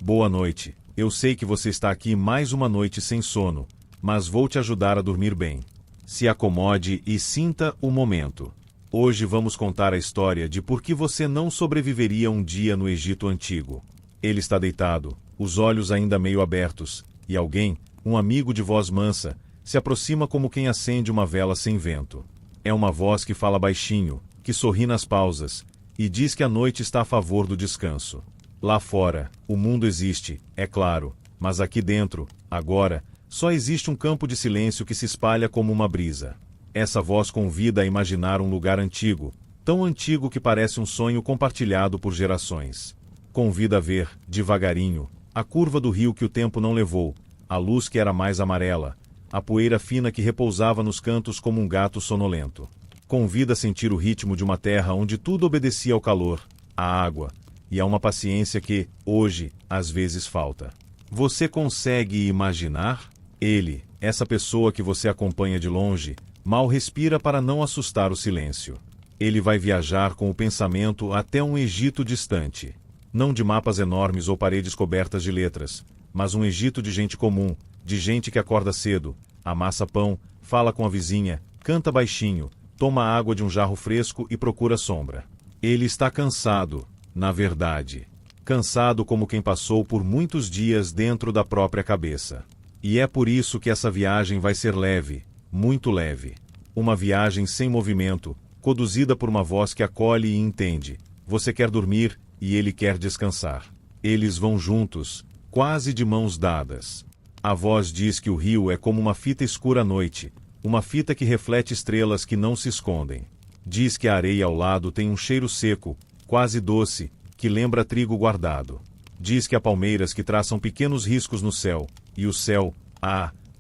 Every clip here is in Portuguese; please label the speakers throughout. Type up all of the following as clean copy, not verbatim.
Speaker 1: Boa noite, eu sei que você está aqui mais uma noite sem sono, mas vou te ajudar a dormir bem. Se acomode e sinta o momento. Hoje vamos contar a história de por que você não sobreviveria um dia no Egito Antigo. Ele está deitado, os olhos ainda meio abertos, e alguém, um amigo de voz mansa, se aproxima como quem acende uma vela sem vento. É uma voz que fala baixinho, que sorri nas pausas, e diz que a noite está a favor do descanso. Lá fora, o mundo existe, é claro, mas aqui dentro, agora, só existe um campo de silêncio que se espalha como uma brisa. Essa voz convida a imaginar um lugar antigo, tão antigo que parece um sonho compartilhado por gerações. Convida a ver, devagarinho, a curva do rio que o tempo não levou, a luz que era mais amarela, a poeira fina que repousava nos cantos como um gato sonolento. Convida a sentir o ritmo de uma terra onde tudo obedecia ao calor, à água, e a uma paciência que, hoje, às vezes falta. Você consegue imaginar? Ele, essa pessoa que você acompanha de longe, mal respira para não assustar o silêncio. Ele vai viajar com o pensamento até um Egito distante. Não de mapas enormes ou paredes cobertas de letras, mas um Egito de gente comum, de gente que acorda cedo, amassa pão, fala com a vizinha, canta baixinho, toma água de um jarro fresco e procura sombra. Ele está cansado, na verdade. Cansado como quem passou por muitos dias dentro da própria cabeça. E é por isso que essa viagem vai ser leve, muito leve. Uma viagem sem movimento, conduzida por uma voz que acolhe e entende. Você quer dormir e ele quer descansar. Eles vão juntos, quase de mãos dadas. A voz diz que o rio é como uma fita escura à noite, uma fita que reflete estrelas que não se escondem. Diz que a areia ao lado tem um cheiro seco, quase doce, que lembra trigo guardado. Diz que há palmeiras que traçam pequenos riscos no céu, e o céu,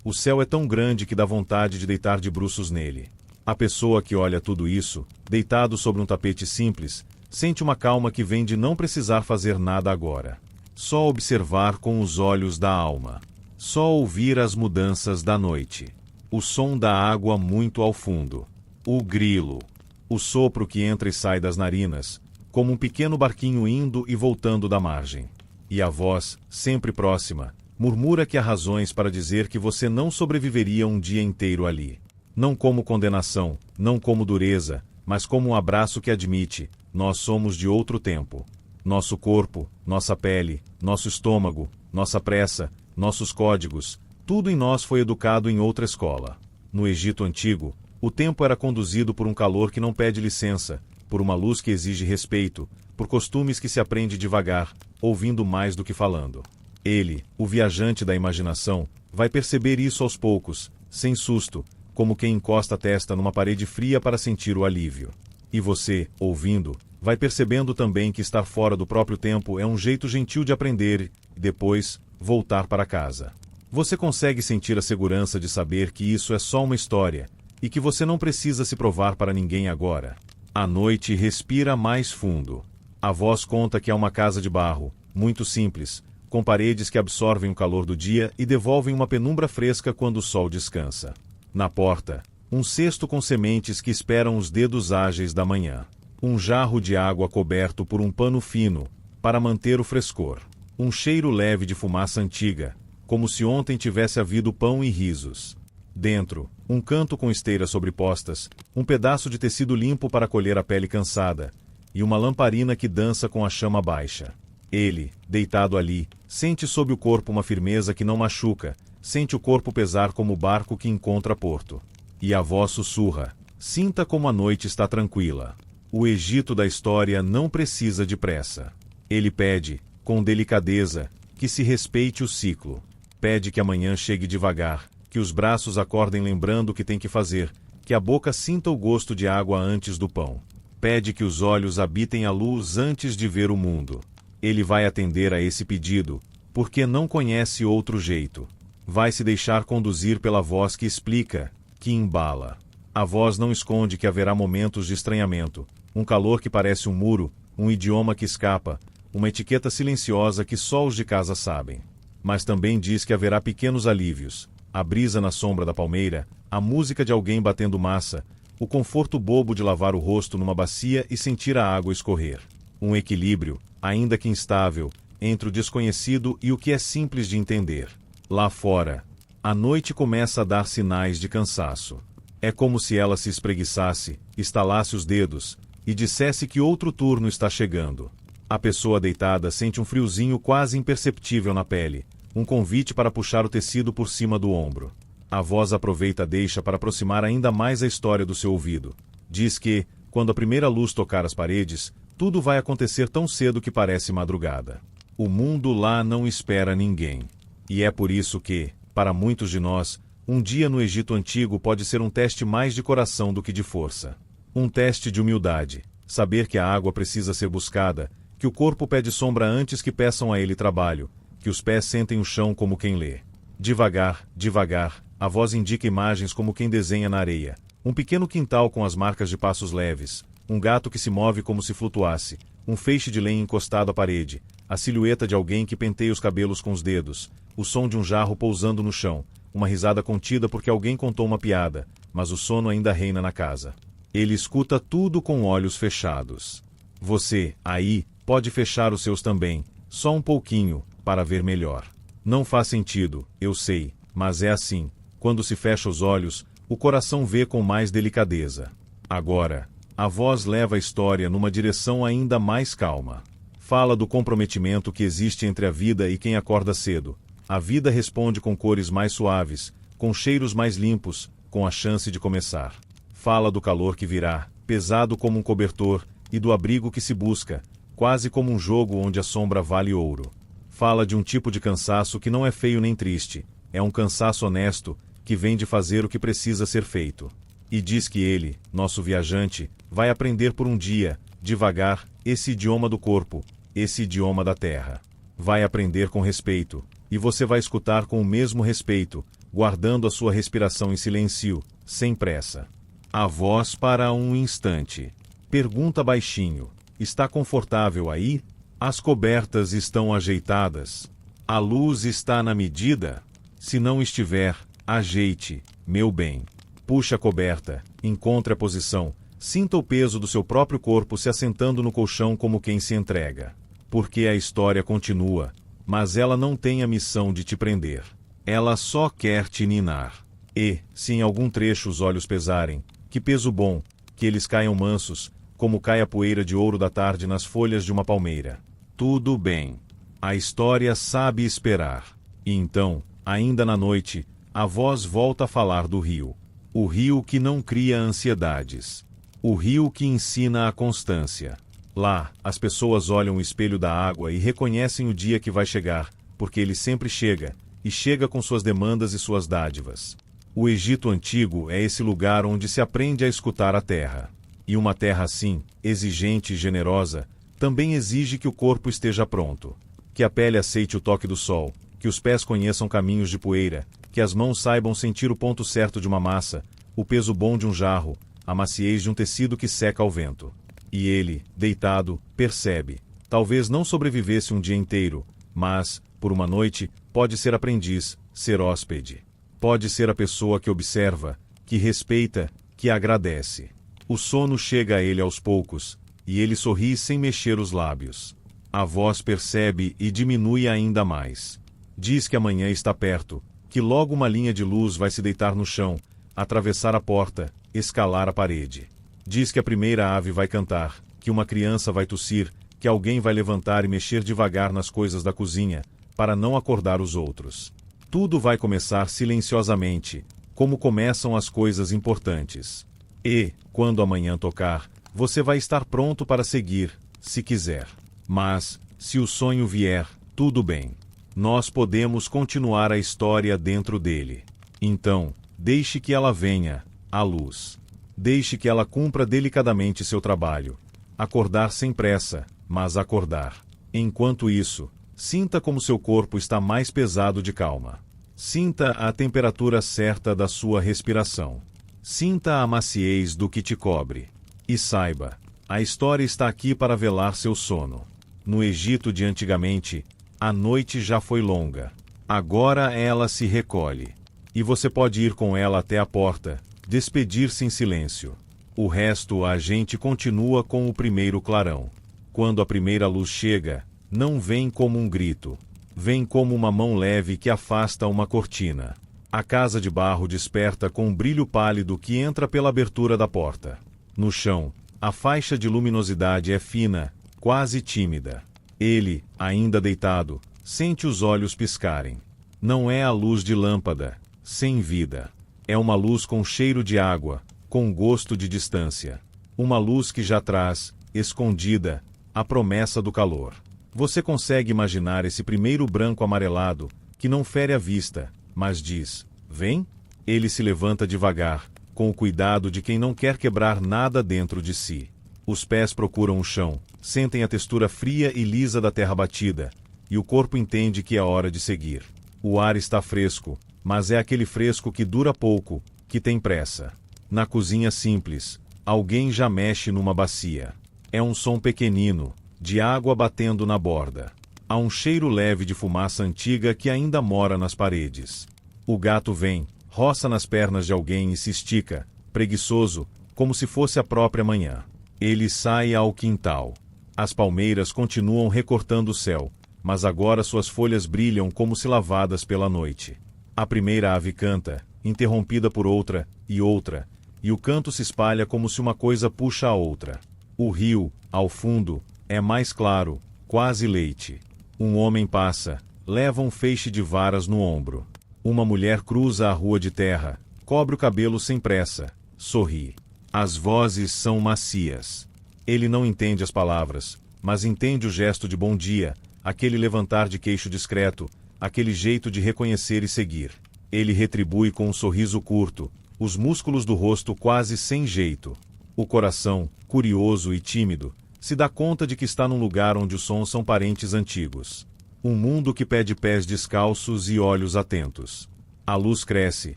Speaker 1: o céu é tão grande que dá vontade de deitar de bruços nele. A pessoa que olha tudo isso, deitado sobre um tapete simples, sente uma calma que vem de não precisar fazer nada agora. Só observar com os olhos da alma. Só ouvir as mudanças da noite. O som da água muito ao fundo. O grilo. O sopro que entra e sai das narinas, como um pequeno barquinho indo e voltando da margem. E a voz, sempre próxima, murmura que há razões para dizer que você não sobreviveria um dia inteiro ali. Não como condenação, não como dureza, mas como um abraço que admite: nós somos de outro tempo. Nosso corpo, nossa pele, nosso estômago, nossa pressa, nossos códigos, tudo em nós foi educado em outra escola. No Egito Antigo, o tempo era conduzido por um calor que não pede licença, por uma luz que exige respeito, por costumes que se aprende devagar, ouvindo mais do que falando. Ele, o viajante da imaginação, vai perceber isso aos poucos, sem susto, como quem encosta a testa numa parede fria para sentir o alívio. E você, ouvindo, vai percebendo também que estar fora do próprio tempo é um jeito gentil de aprender e, depois, voltar para casa. Você consegue sentir a segurança de saber que isso é só uma história, e que você não precisa se provar para ninguém agora. A noite respira mais fundo. A voz conta que é uma casa de barro, muito simples, com paredes que absorvem o calor do dia e devolvem uma penumbra fresca quando o sol descansa. Na porta, um cesto com sementes que esperam os dedos ágeis da manhã. Um jarro de água coberto por um pano fino, para manter o frescor. Um cheiro leve de fumaça antiga, como se ontem tivesse havido pão e risos. Dentro, um canto com esteiras sobrepostas, um pedaço de tecido limpo para colher a pele cansada, e uma lamparina que dança com a chama baixa. Ele, deitado ali, sente sob o corpo uma firmeza que não machuca, sente o corpo pesar como o barco que encontra porto. E a voz sussurra: sinta como a noite está tranquila. O Egito da história não precisa de pressa. Ele pede, com delicadeza, que se respeite o ciclo. Pede que a manhã chegue devagar, que os braços acordem lembrando o que tem que fazer, que a boca sinta o gosto de água antes do pão. Pede que os olhos habitem a luz antes de ver o mundo. Ele vai atender a esse pedido, porque não conhece outro jeito. Vai se deixar conduzir pela voz que explica, que embala. A voz não esconde que haverá momentos de estranhamento, um calor que parece um muro, um idioma que escapa, uma etiqueta silenciosa que só os de casa sabem. Mas também diz que haverá pequenos alívios, a brisa na sombra da palmeira, a música de alguém batendo massa, o conforto bobo de lavar o rosto numa bacia e sentir a água escorrer. Um equilíbrio, ainda que instável, entre o desconhecido e o que é simples de entender. Lá fora, a noite começa a dar sinais de cansaço. É como se ela se espreguiçasse, estalasse os dedos e dissesse que outro turno está chegando. A pessoa deitada sente um friozinho quase imperceptível na pele, um convite para puxar o tecido por cima do ombro. A voz aproveita a deixa para aproximar ainda mais a história do seu ouvido. Diz que, quando a primeira luz tocar as paredes, tudo vai acontecer tão cedo que parece madrugada. O mundo lá não espera ninguém. E é por isso que, para muitos de nós, um dia no Egito Antigo pode ser um teste mais de coração do que de força. Um teste de humildade, saber que a água precisa ser buscada, que o corpo pede sombra antes que peçam a ele trabalho, que os pés sentem o chão como quem lê. Devagar, devagar, a voz indica imagens como quem desenha na areia. Um pequeno quintal com as marcas de passos leves, um gato que se move como se flutuasse, um feixe de lenha encostado à parede, a silhueta de alguém que penteia os cabelos com os dedos, o som de um jarro pousando no chão, uma risada contida porque alguém contou uma piada, mas o sono ainda reina na casa. Ele escuta tudo com olhos fechados. Você, aí, pode fechar os seus também, só um pouquinho, para ver melhor. Não faz sentido, eu sei, mas é assim. Quando se fecha os olhos, o coração vê com mais delicadeza. Agora, a voz leva a história numa direção ainda mais calma. Fala do comprometimento que existe entre a vida e quem acorda cedo. A vida responde com cores mais suaves, com cheiros mais limpos, com a chance de começar. Fala do calor que virá, pesado como um cobertor, e do abrigo que se busca, quase como um jogo onde a sombra vale ouro. Fala de um tipo de cansaço que não é feio nem triste, é um cansaço honesto, que vem de fazer o que precisa ser feito. E diz que ele, nosso viajante, vai aprender por um dia, devagar, esse idioma do corpo, esse idioma da terra. Vai aprender com respeito, e você vai escutar com o mesmo respeito, guardando a sua respiração em silêncio, sem pressa. A voz para um instante. Pergunta baixinho: está confortável aí? As cobertas estão ajeitadas? A luz está na medida? Se não estiver, ajeite, meu bem. Puxe a coberta, encontre a posição, sinta o peso do seu próprio corpo se assentando no colchão como quem se entrega. Porque a história continua, mas ela não tem a missão de te prender. Ela só quer te ninar. E, se em algum trecho os olhos pesarem, que peso bom, que eles caiam mansos, como cai a poeira de ouro da tarde nas folhas de uma palmeira. Tudo bem. A história sabe esperar. E então, ainda na noite, a voz volta a falar do rio. O rio que não cria ansiedades. O rio que ensina a constância. Lá, as pessoas olham o espelho da água e reconhecem o dia que vai chegar, porque ele sempre chega, e chega com suas demandas e suas dádivas. O Egito Antigo é esse lugar onde se aprende a escutar a terra. E uma terra assim, exigente e generosa, também exige que o corpo esteja pronto. Que a pele aceite o toque do sol, que os pés conheçam caminhos de poeira, que as mãos saibam sentir o ponto certo de uma massa, o peso bom de um jarro, a maciez de um tecido que seca ao vento. E ele, deitado, percebe. Talvez não sobrevivesse um dia inteiro, mas, por uma noite, pode ser aprendiz, ser hóspede. Pode ser a pessoa que observa, que respeita, que agradece. O sono chega a ele aos poucos, e ele sorri sem mexer os lábios. A voz percebe e diminui ainda mais. Diz que amanhã está perto, que logo uma linha de luz vai se deitar no chão, atravessar a porta, escalar a parede. Diz que a primeira ave vai cantar, que uma criança vai tossir, que alguém vai levantar e mexer devagar nas coisas da cozinha, para não acordar os outros. Tudo vai começar silenciosamente, como começam as coisas importantes. E, quando amanhã tocar, você vai estar pronto para seguir, se quiser. Mas, se o sonho vier, tudo bem. Nós podemos continuar a história dentro dele. Então, deixe que ela venha, a luz. Deixe que ela cumpra delicadamente seu trabalho. Acordar sem pressa, mas acordar. Enquanto isso, sinta como seu corpo está mais pesado de calma. Sinta a temperatura certa da sua respiração. Sinta a maciez do que te cobre. E saiba, a história está aqui para velar seu sono. No Egito de antigamente, a noite já foi longa. Agora ela se recolhe. E você pode ir com ela até a porta, despedir-se em silêncio. O resto a gente continua com o primeiro clarão. Quando a primeira luz chega, não vem como um grito. Vem como uma mão leve que afasta uma cortina. A casa de barro desperta com um brilho pálido que entra pela abertura da porta. No chão, a faixa de luminosidade é fina, quase tímida. Ele, ainda deitado, sente os olhos piscarem. Não é a luz de lâmpada, sem vida. É uma luz com cheiro de água, com gosto de distância. Uma luz que já traz, escondida, a promessa do calor. Você consegue imaginar esse primeiro branco amarelado, que não fere a vista, mas diz, vem? Ele se levanta devagar, com o cuidado de quem não quer quebrar nada dentro de si. Os pés procuram o chão, sentem a textura fria e lisa da terra batida, e o corpo entende que é hora de seguir. O ar está fresco, mas é aquele fresco que dura pouco, que tem pressa. Na cozinha simples, alguém já mexe numa bacia. É um som pequenino, de água batendo na borda. Há um cheiro leve de fumaça antiga que ainda mora nas paredes. O gato vem, roça nas pernas de alguém e se estica, preguiçoso, como se fosse a própria manhã. Ele sai ao quintal. As palmeiras continuam recortando o céu, mas agora suas folhas brilham como se lavadas pela noite. A primeira ave canta, interrompida por outra, e o canto se espalha como se uma coisa puxa a outra. O rio, ao fundo, é mais claro, quase leite. Um homem passa, leva um feixe de varas no ombro. Uma mulher cruza a rua de terra, cobre o cabelo sem pressa, sorri. As vozes são macias. Ele não entende as palavras, mas entende o gesto de bom dia, aquele levantar de queixo discreto, aquele jeito de reconhecer e seguir. Ele retribui com um sorriso curto, os músculos do rosto quase sem jeito. O coração, curioso e tímido, se dá conta de que está num lugar onde os sons são parentes antigos. Um mundo que pede pés descalços e olhos atentos. A luz cresce,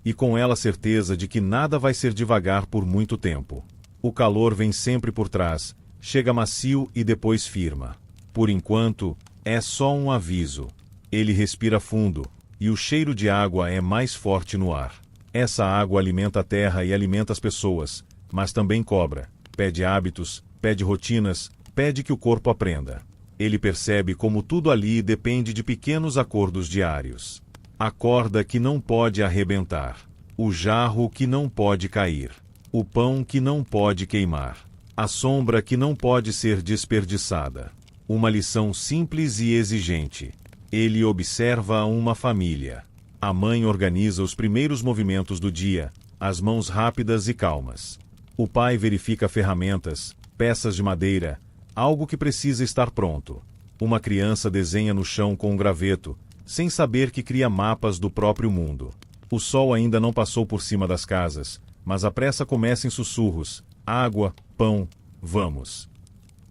Speaker 1: e com ela a certeza de que nada vai ser devagar por muito tempo. O calor vem sempre por trás, chega macio e depois firma. Por enquanto, é só um aviso. Ele respira fundo, e o cheiro de água é mais forte no ar. Essa água alimenta a terra e alimenta as pessoas, mas também cobra, pede hábitos, pede rotinas, pede que o corpo aprenda. Ele percebe como tudo ali depende de pequenos acordos diários. A corda que não pode arrebentar, o jarro que não pode cair, o pão que não pode queimar, a sombra que não pode ser desperdiçada. Uma lição simples e exigente. Ele observa uma família. A mãe organiza os primeiros movimentos do dia, as mãos rápidas e calmas. O pai verifica ferramentas, peças de madeira, algo que precisa estar pronto. Uma criança desenha no chão com um graveto, sem saber que cria mapas do próprio mundo. O sol ainda não passou por cima das casas, mas a pressa começa em sussurros. Água, pão, vamos.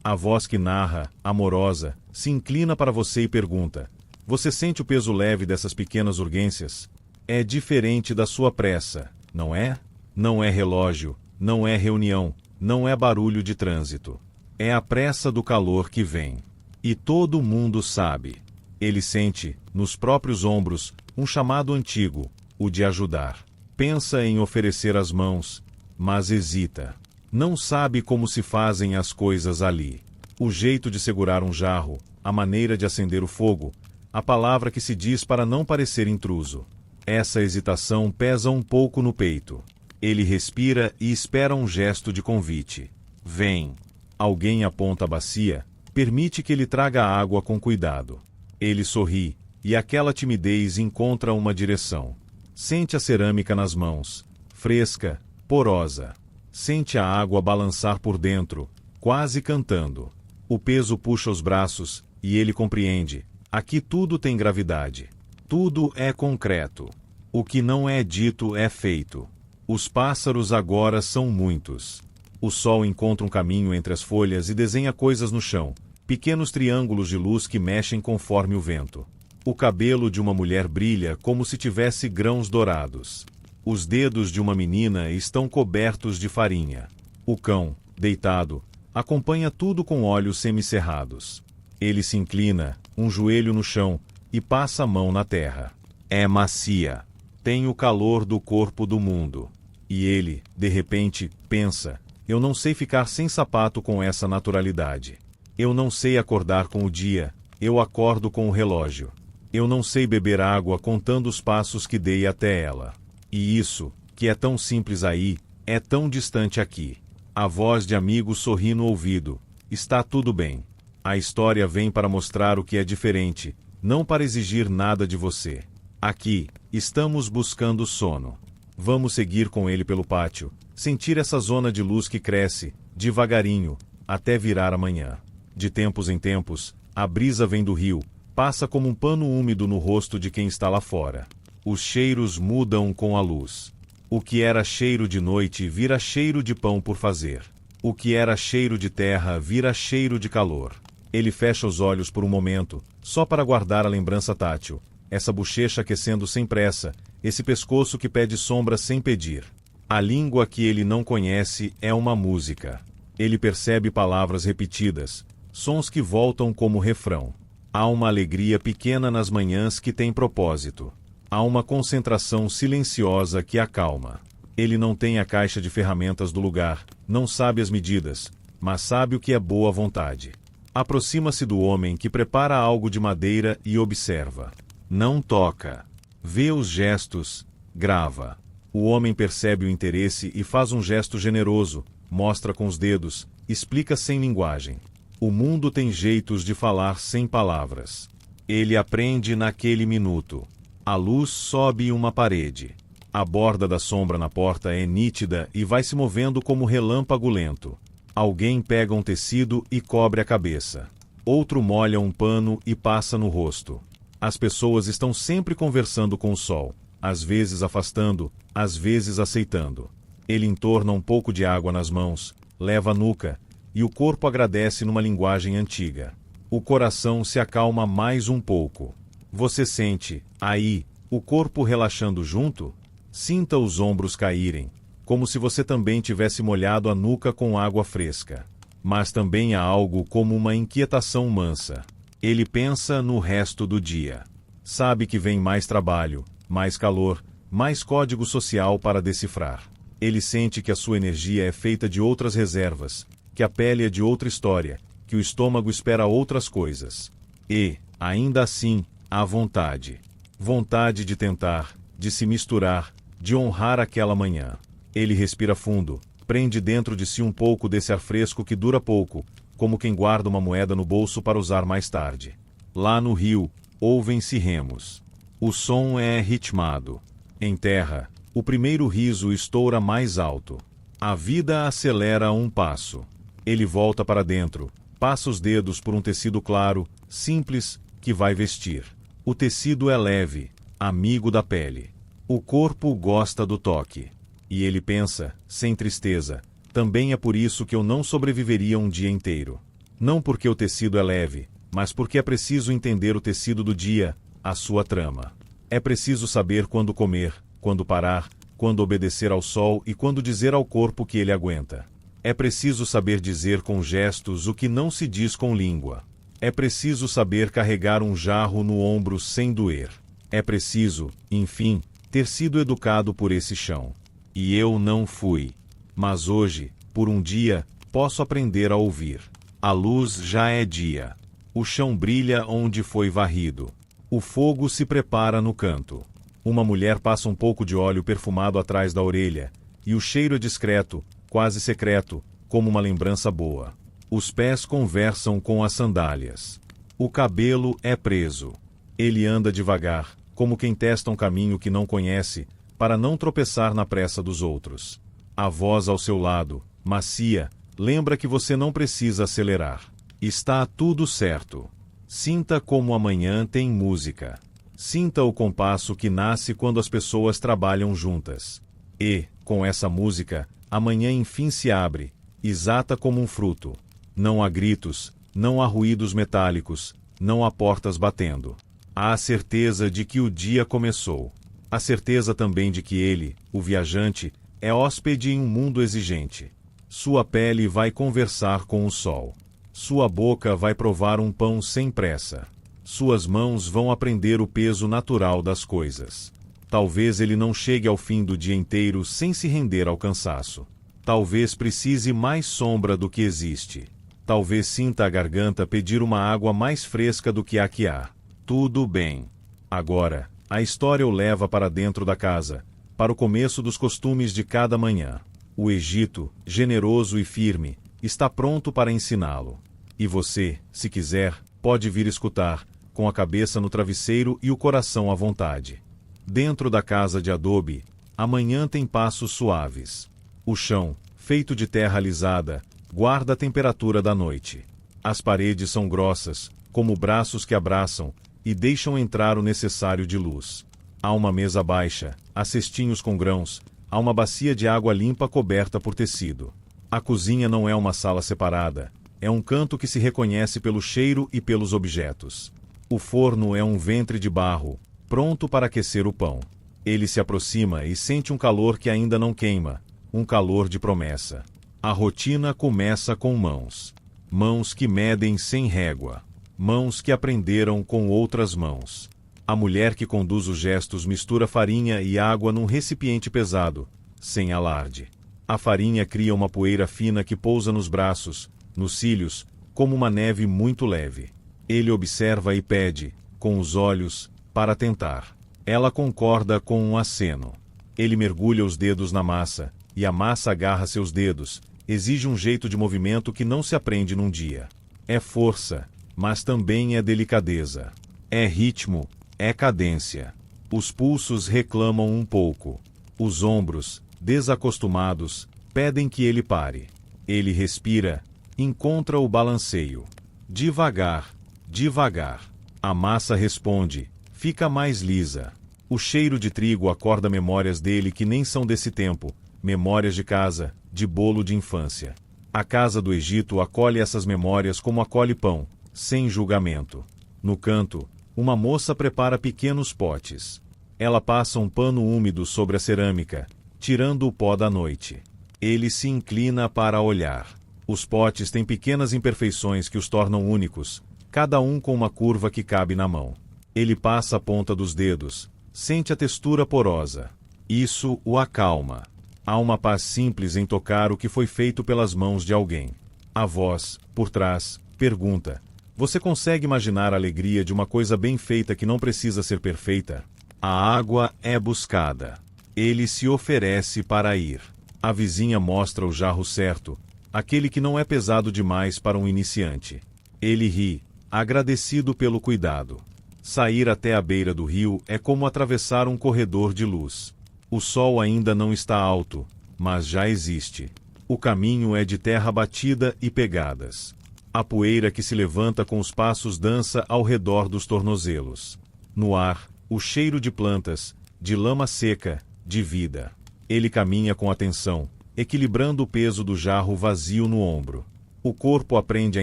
Speaker 1: A voz que narra, amorosa, se inclina para você e pergunta: você sente o peso leve dessas pequenas urgências? É diferente da sua pressa, não é? Não é relógio, não é reunião, não é barulho de trânsito. É a pressa do calor que vem. E todo mundo sabe. Ele sente, nos próprios ombros, um chamado antigo, o de ajudar. Pensa em oferecer as mãos, mas hesita. Não sabe como se fazem as coisas ali. O jeito de segurar um jarro, a maneira de acender o fogo, a palavra que se diz para não parecer intruso. Essa hesitação pesa um pouco no peito. Ele respira e espera um gesto de convite. Vem. Alguém aponta a bacia, permite que ele traga a água com cuidado. Ele sorri, e aquela timidez encontra uma direção. Sente a cerâmica nas mãos, fresca, porosa. Sente a água balançar por dentro, quase cantando. O peso puxa os braços, e ele compreende. Aqui tudo tem gravidade. Tudo é concreto. O que não é dito é feito. Os pássaros agora são muitos. O sol encontra um caminho entre as folhas e desenha coisas no chão, pequenos triângulos de luz que mexem conforme o vento. O cabelo de uma mulher brilha como se tivesse grãos dourados. Os dedos de uma menina estão cobertos de farinha. O cão, deitado, acompanha tudo com olhos semicerrados. Ele se inclina, um joelho no chão, e passa a mão na terra. É macia. Tem o calor do corpo do mundo. E ele, de repente, pensa: eu não sei ficar sem sapato com essa naturalidade. Eu não sei acordar com o dia, Eu acordo com o relógio. Eu não sei beber água contando os passos que dei até ela. E isso, que é tão simples aí, é tão distante aqui. A voz de amigo sorri no ouvido. Está tudo bem. A história vem para mostrar o que é diferente, não para exigir nada de você. Aqui, estamos buscando sono. Vamos seguir com ele pelo pátio, sentir essa zona de luz que cresce, devagarinho, até virar amanhã. De tempos em tempos, a brisa vem do rio, passa como um pano úmido no rosto de quem está lá fora. Os cheiros mudam com a luz. O que era cheiro de noite vira cheiro de pão por fazer. O que era cheiro de terra vira cheiro de calor. Ele fecha os olhos por um momento, só para guardar a lembrança tátil. Essa bochecha aquecendo sem pressa, esse pescoço que pede sombra sem pedir. A língua que ele não conhece é uma música. Ele percebe palavras repetidas, sons que voltam como refrão. Há uma alegria pequena nas manhãs que tem propósito. Há uma concentração silenciosa que acalma. Ele não tem a caixa de ferramentas do lugar, não sabe as medidas, mas sabe o que é boa vontade. Aproxima-se do homem que prepara algo de madeira e observa. Não toca. Vê os gestos, grava. O homem percebe o interesse e faz um gesto generoso, mostra com os dedos, explica sem linguagem. O mundo tem jeitos de falar sem palavras. Ele aprende naquele minuto. A luz sobe uma parede. A borda da sombra na porta é nítida e vai se movendo como relâmpago lento. Alguém pega um tecido e cobre a cabeça. Outro molha um pano e passa no rosto. As pessoas estão sempre conversando com o sol, às vezes afastando, às vezes aceitando. Ele entorna um pouco de água nas mãos, leva a nuca, e o corpo agradece numa linguagem antiga. O coração se acalma mais um pouco. Você sente, aí, o corpo relaxando junto? Sinta os ombros caírem, como se você também tivesse molhado a nuca com água fresca. Mas também há algo como uma inquietação mansa. Ele pensa no resto do dia. Sabe que vem mais trabalho, mais calor, mais código social para decifrar. Ele sente que a sua energia é feita de outras reservas, que a pele é de outra história, que o estômago espera outras coisas. E, ainda assim, há vontade. Vontade de tentar, de se misturar, de honrar aquela manhã. Ele respira fundo, prende dentro de si um pouco desse ar fresco que dura pouco, como quem guarda uma moeda no bolso para usar mais tarde. Lá no rio, ouvem-se remos. O som é ritmado. Em terra, o primeiro riso estoura mais alto. A vida acelera um passo. Ele volta para dentro, passa os dedos por um tecido claro, simples, que vai vestir. O tecido é leve, amigo da pele. O corpo gosta do toque. E ele pensa, sem tristeza, também é por isso que eu não sobreviveria um dia inteiro. Não porque o tecido é leve, mas porque é preciso entender o tecido do dia, a sua trama. É preciso saber quando comer, quando parar, quando obedecer ao sol e quando dizer ao corpo que ele aguenta. É preciso saber dizer com gestos o que não se diz com língua. É preciso saber carregar um jarro no ombro sem doer. É preciso, enfim, ter sido educado por esse chão. E eu não fui. Mas hoje, por um dia, posso aprender a ouvir. A luz já é dia. O chão brilha onde foi varrido. O fogo se prepara no canto. Uma mulher passa um pouco de óleo perfumado atrás da orelha, e o cheiro é discreto, quase secreto, como uma lembrança boa. Os pés conversam com as sandálias. O cabelo é preso. Ele anda devagar, como quem testa um caminho que não conhece, para não tropeçar na pressa dos outros. A voz ao seu lado, macia, lembra que você não precisa acelerar. Está tudo certo. Sinta como amanhã tem música. Sinta o compasso que nasce quando as pessoas trabalham juntas. E, com essa música, amanhã enfim se abre, exata como um fruto. Não há gritos, não há ruídos metálicos, não há portas batendo. Há a certeza de que o dia começou. A certeza também de que ele, o viajante, é hóspede em um mundo exigente. Sua pele vai conversar com o sol. Sua boca vai provar um pão sem pressa. Suas mãos vão aprender o peso natural das coisas. Talvez ele não chegue ao fim do dia inteiro sem se render ao cansaço. Talvez precise mais sombra do que existe. Talvez sinta a garganta pedir uma água mais fresca do que a que há. Tudo bem. Agora, a história o leva para dentro da casa, para o começo dos costumes de cada manhã. O Egito, generoso e firme, está pronto para ensiná-lo. E você, se quiser, pode vir escutar, com a cabeça no travesseiro e o coração à vontade. Dentro da casa de adobe, a manhã tem passos suaves. O chão, feito de terra alisada, guarda a temperatura da noite. As paredes são grossas, como braços que abraçam, e deixam entrar o necessário de luz. Há uma mesa baixa, há cestinhos com grãos, há uma bacia de água limpa coberta por tecido. A cozinha não é uma sala separada, é um canto que se reconhece pelo cheiro e pelos objetos. O forno é um ventre de barro, pronto para aquecer o pão. Ele se aproxima e sente um calor que ainda não queima, um calor de promessa. A rotina começa com mãos. Mãos que medem sem régua. Mãos que aprenderam com outras mãos. A mulher que conduz os gestos mistura farinha e água num recipiente pesado, sem alarde. A farinha cria uma poeira fina que pousa nos braços, nos cílios, como uma neve muito leve. Ele observa e pede, com os olhos, para tentar. Ela concorda com um aceno. Ele mergulha os dedos na massa, e a massa agarra seus dedos, exige um jeito de movimento que não se aprende num dia. É força, mas também é delicadeza. É ritmo, é cadência. Os pulsos reclamam um pouco. Os ombros, desacostumados, pedem que ele pare. Ele respira, encontra o balanceio. Devagar, devagar. A massa responde, fica mais lisa. O cheiro de trigo acorda memórias dele que nem são desse tempo, memórias de casa, de bolo de infância. A casa do Egito acolhe essas memórias como acolhe pão, sem julgamento. No canto, uma moça prepara pequenos potes. Ela passa um pano úmido sobre a cerâmica, tirando o pó da noite. Ele se inclina para olhar. Os potes têm pequenas imperfeições que os tornam únicos, cada um com uma curva que cabe na mão. Ele passa a ponta dos dedos, sente a textura porosa. Isso o acalma. Há uma paz simples em tocar o que foi feito pelas mãos de alguém. A voz, por trás, pergunta: você consegue imaginar a alegria de uma coisa bem feita que não precisa ser perfeita? A água é buscada. Ele se oferece para ir. A vizinha mostra o jarro certo, aquele que não é pesado demais para um iniciante. Ele ri, agradecido pelo cuidado. Sair até a beira do rio é como atravessar um corredor de luz. O sol ainda não está alto, mas já existe. O caminho é de terra batida e pegadas. A poeira que se levanta com os passos dança ao redor dos tornozelos. No ar, o cheiro de plantas, de lama seca, de vida. Ele caminha com atenção, equilibrando o peso do jarro vazio no ombro. O corpo aprende a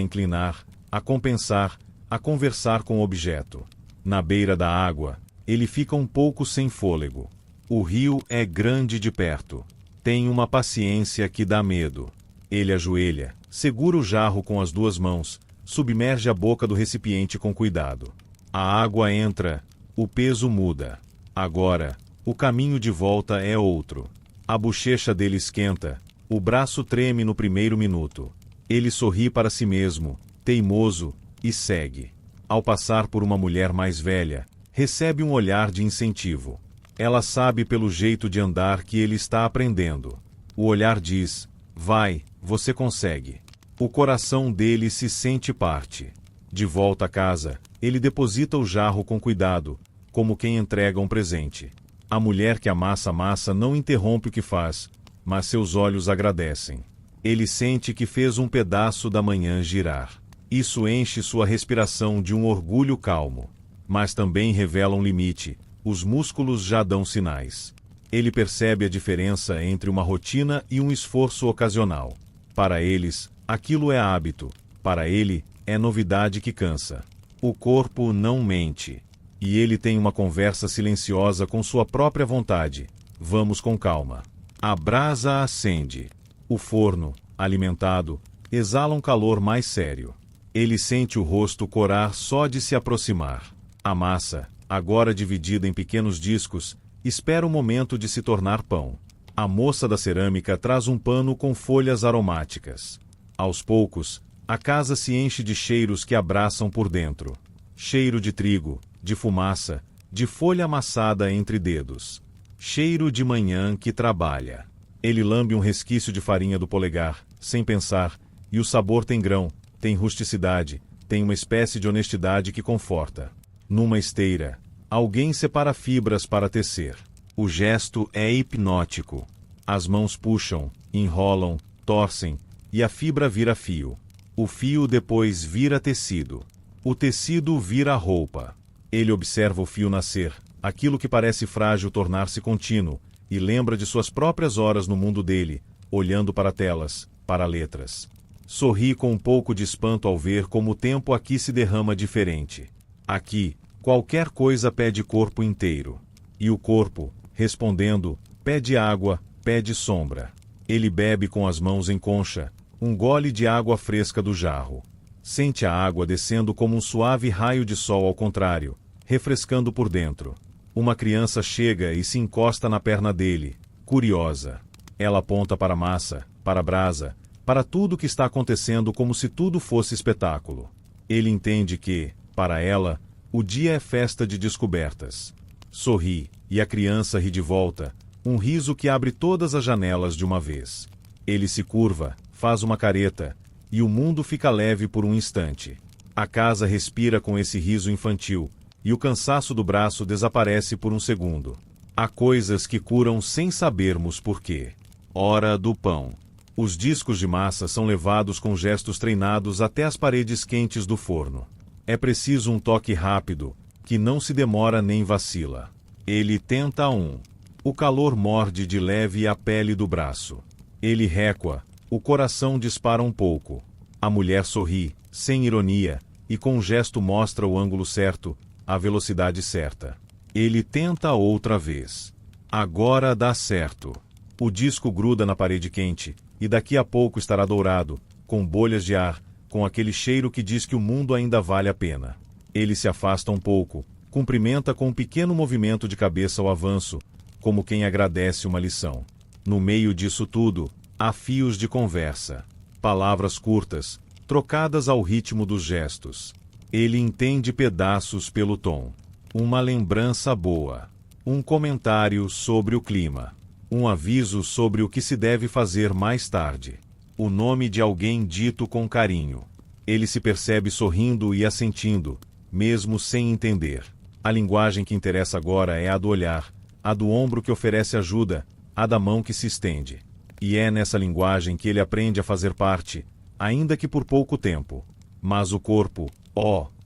Speaker 1: inclinar, a compensar, a conversar com o objeto. Na beira da água, ele fica um pouco sem fôlego. O rio é grande de perto. Tem uma paciência que dá medo. Ele ajoelha, segura o jarro com as duas mãos, submerge a boca do recipiente com cuidado. A água entra, o peso muda. Agora, o caminho de volta é outro. A bochecha dele esquenta, o braço treme no primeiro minuto. Ele sorri para si mesmo, teimoso, e segue. Ao passar por uma mulher mais velha, recebe um olhar de incentivo. Ela sabe pelo jeito de andar que ele está aprendendo. O olhar diz: vai, você consegue. O coração dele se sente parte. De volta a casa, ele deposita o jarro com cuidado, como quem entrega um presente. A mulher que amassa a massa não interrompe o que faz, mas seus olhos agradecem. Ele sente que fez um pedaço da manhã girar. Isso enche sua respiração de um orgulho calmo. Mas também revela um limite. Os músculos já dão sinais. Ele percebe a diferença entre uma rotina e um esforço ocasional. Para eles, aquilo é hábito. Para ele, é novidade que cansa. O corpo não mente. E ele tem uma conversa silenciosa com sua própria vontade. Vamos com calma. A brasa acende. O forno, alimentado, exala um calor mais sério. Ele sente o rosto corar só de se aproximar. A massa, agora dividida em pequenos discos, espera o momento de se tornar pão. A moça da cerâmica traz um pano com folhas aromáticas. Aos poucos, A casa se enche de cheiros que abraçam por dentro. Cheiro de trigo, de fumaça, de folha amassada entre dedos. Cheiro de manhã que trabalha. Ele lambe um resquício de farinha do polegar, sem pensar, e o sabor tem grão, tem rusticidade, tem uma espécie de honestidade que conforta. Numa esteira, alguém separa fibras para tecer. O gesto é hipnótico. As mãos puxam, enrolam, torcem, e a fibra vira fio. O fio depois vira tecido. O tecido vira roupa. Ele observa o fio nascer, aquilo que parece frágil tornar-se contínuo, e lembra de suas próprias horas no mundo dele, olhando para telas, para letras. Sorri com um pouco de espanto ao ver como o tempo aqui se derrama diferente. Aqui, qualquer coisa pede corpo inteiro. E o corpo, respondendo, pede água, pede sombra. Ele bebe com as mãos em concha, um gole de água fresca do jarro. Sente a água descendo como um suave raio de sol ao contrário, refrescando por dentro. Uma criança chega e se encosta na perna dele, curiosa. Ela aponta para a massa, para a brasa, para tudo o que está acontecendo como se tudo fosse espetáculo. Ele entende que, para ela, o dia é festa de descobertas. Sorri, e a criança ri de volta, um riso que abre todas as janelas de uma vez. Ele se curva, faz uma careta, e o mundo fica leve por um instante. A casa respira com esse riso infantil, e o cansaço do braço desaparece por um segundo. Há coisas que curam sem sabermos por quê. Hora do pão. Os discos de massa são levados com gestos treinados até as paredes quentes do forno. É preciso um toque rápido, que não se demora nem vacila. Ele tenta um. O calor morde de leve a pele do braço. Ele recua, o coração dispara um pouco. A mulher sorri, sem ironia, e com um gesto mostra o ângulo certo, a velocidade certa. Ele tenta outra vez. Agora dá certo. O disco gruda na parede quente, e daqui a pouco estará dourado, com bolhas de ar, com aquele cheiro que diz que o mundo ainda vale a pena. Ele se afasta um pouco, cumprimenta com um pequeno movimento de cabeça ao avanço, como quem agradece uma lição. No meio disso tudo, há fios de conversa. Palavras curtas, trocadas ao ritmo dos gestos. Ele entende pedaços pelo tom. Uma lembrança boa. Um comentário sobre o clima. Um aviso sobre o que se deve fazer mais tarde. O nome de alguém dito com carinho. Ele se percebe sorrindo e assentindo, mesmo sem entender. A linguagem que interessa agora é a do olhar, a do ombro que oferece ajuda, a da mão que se estende. E é nessa linguagem que ele aprende a fazer parte, ainda que por pouco tempo. Mas o corpo,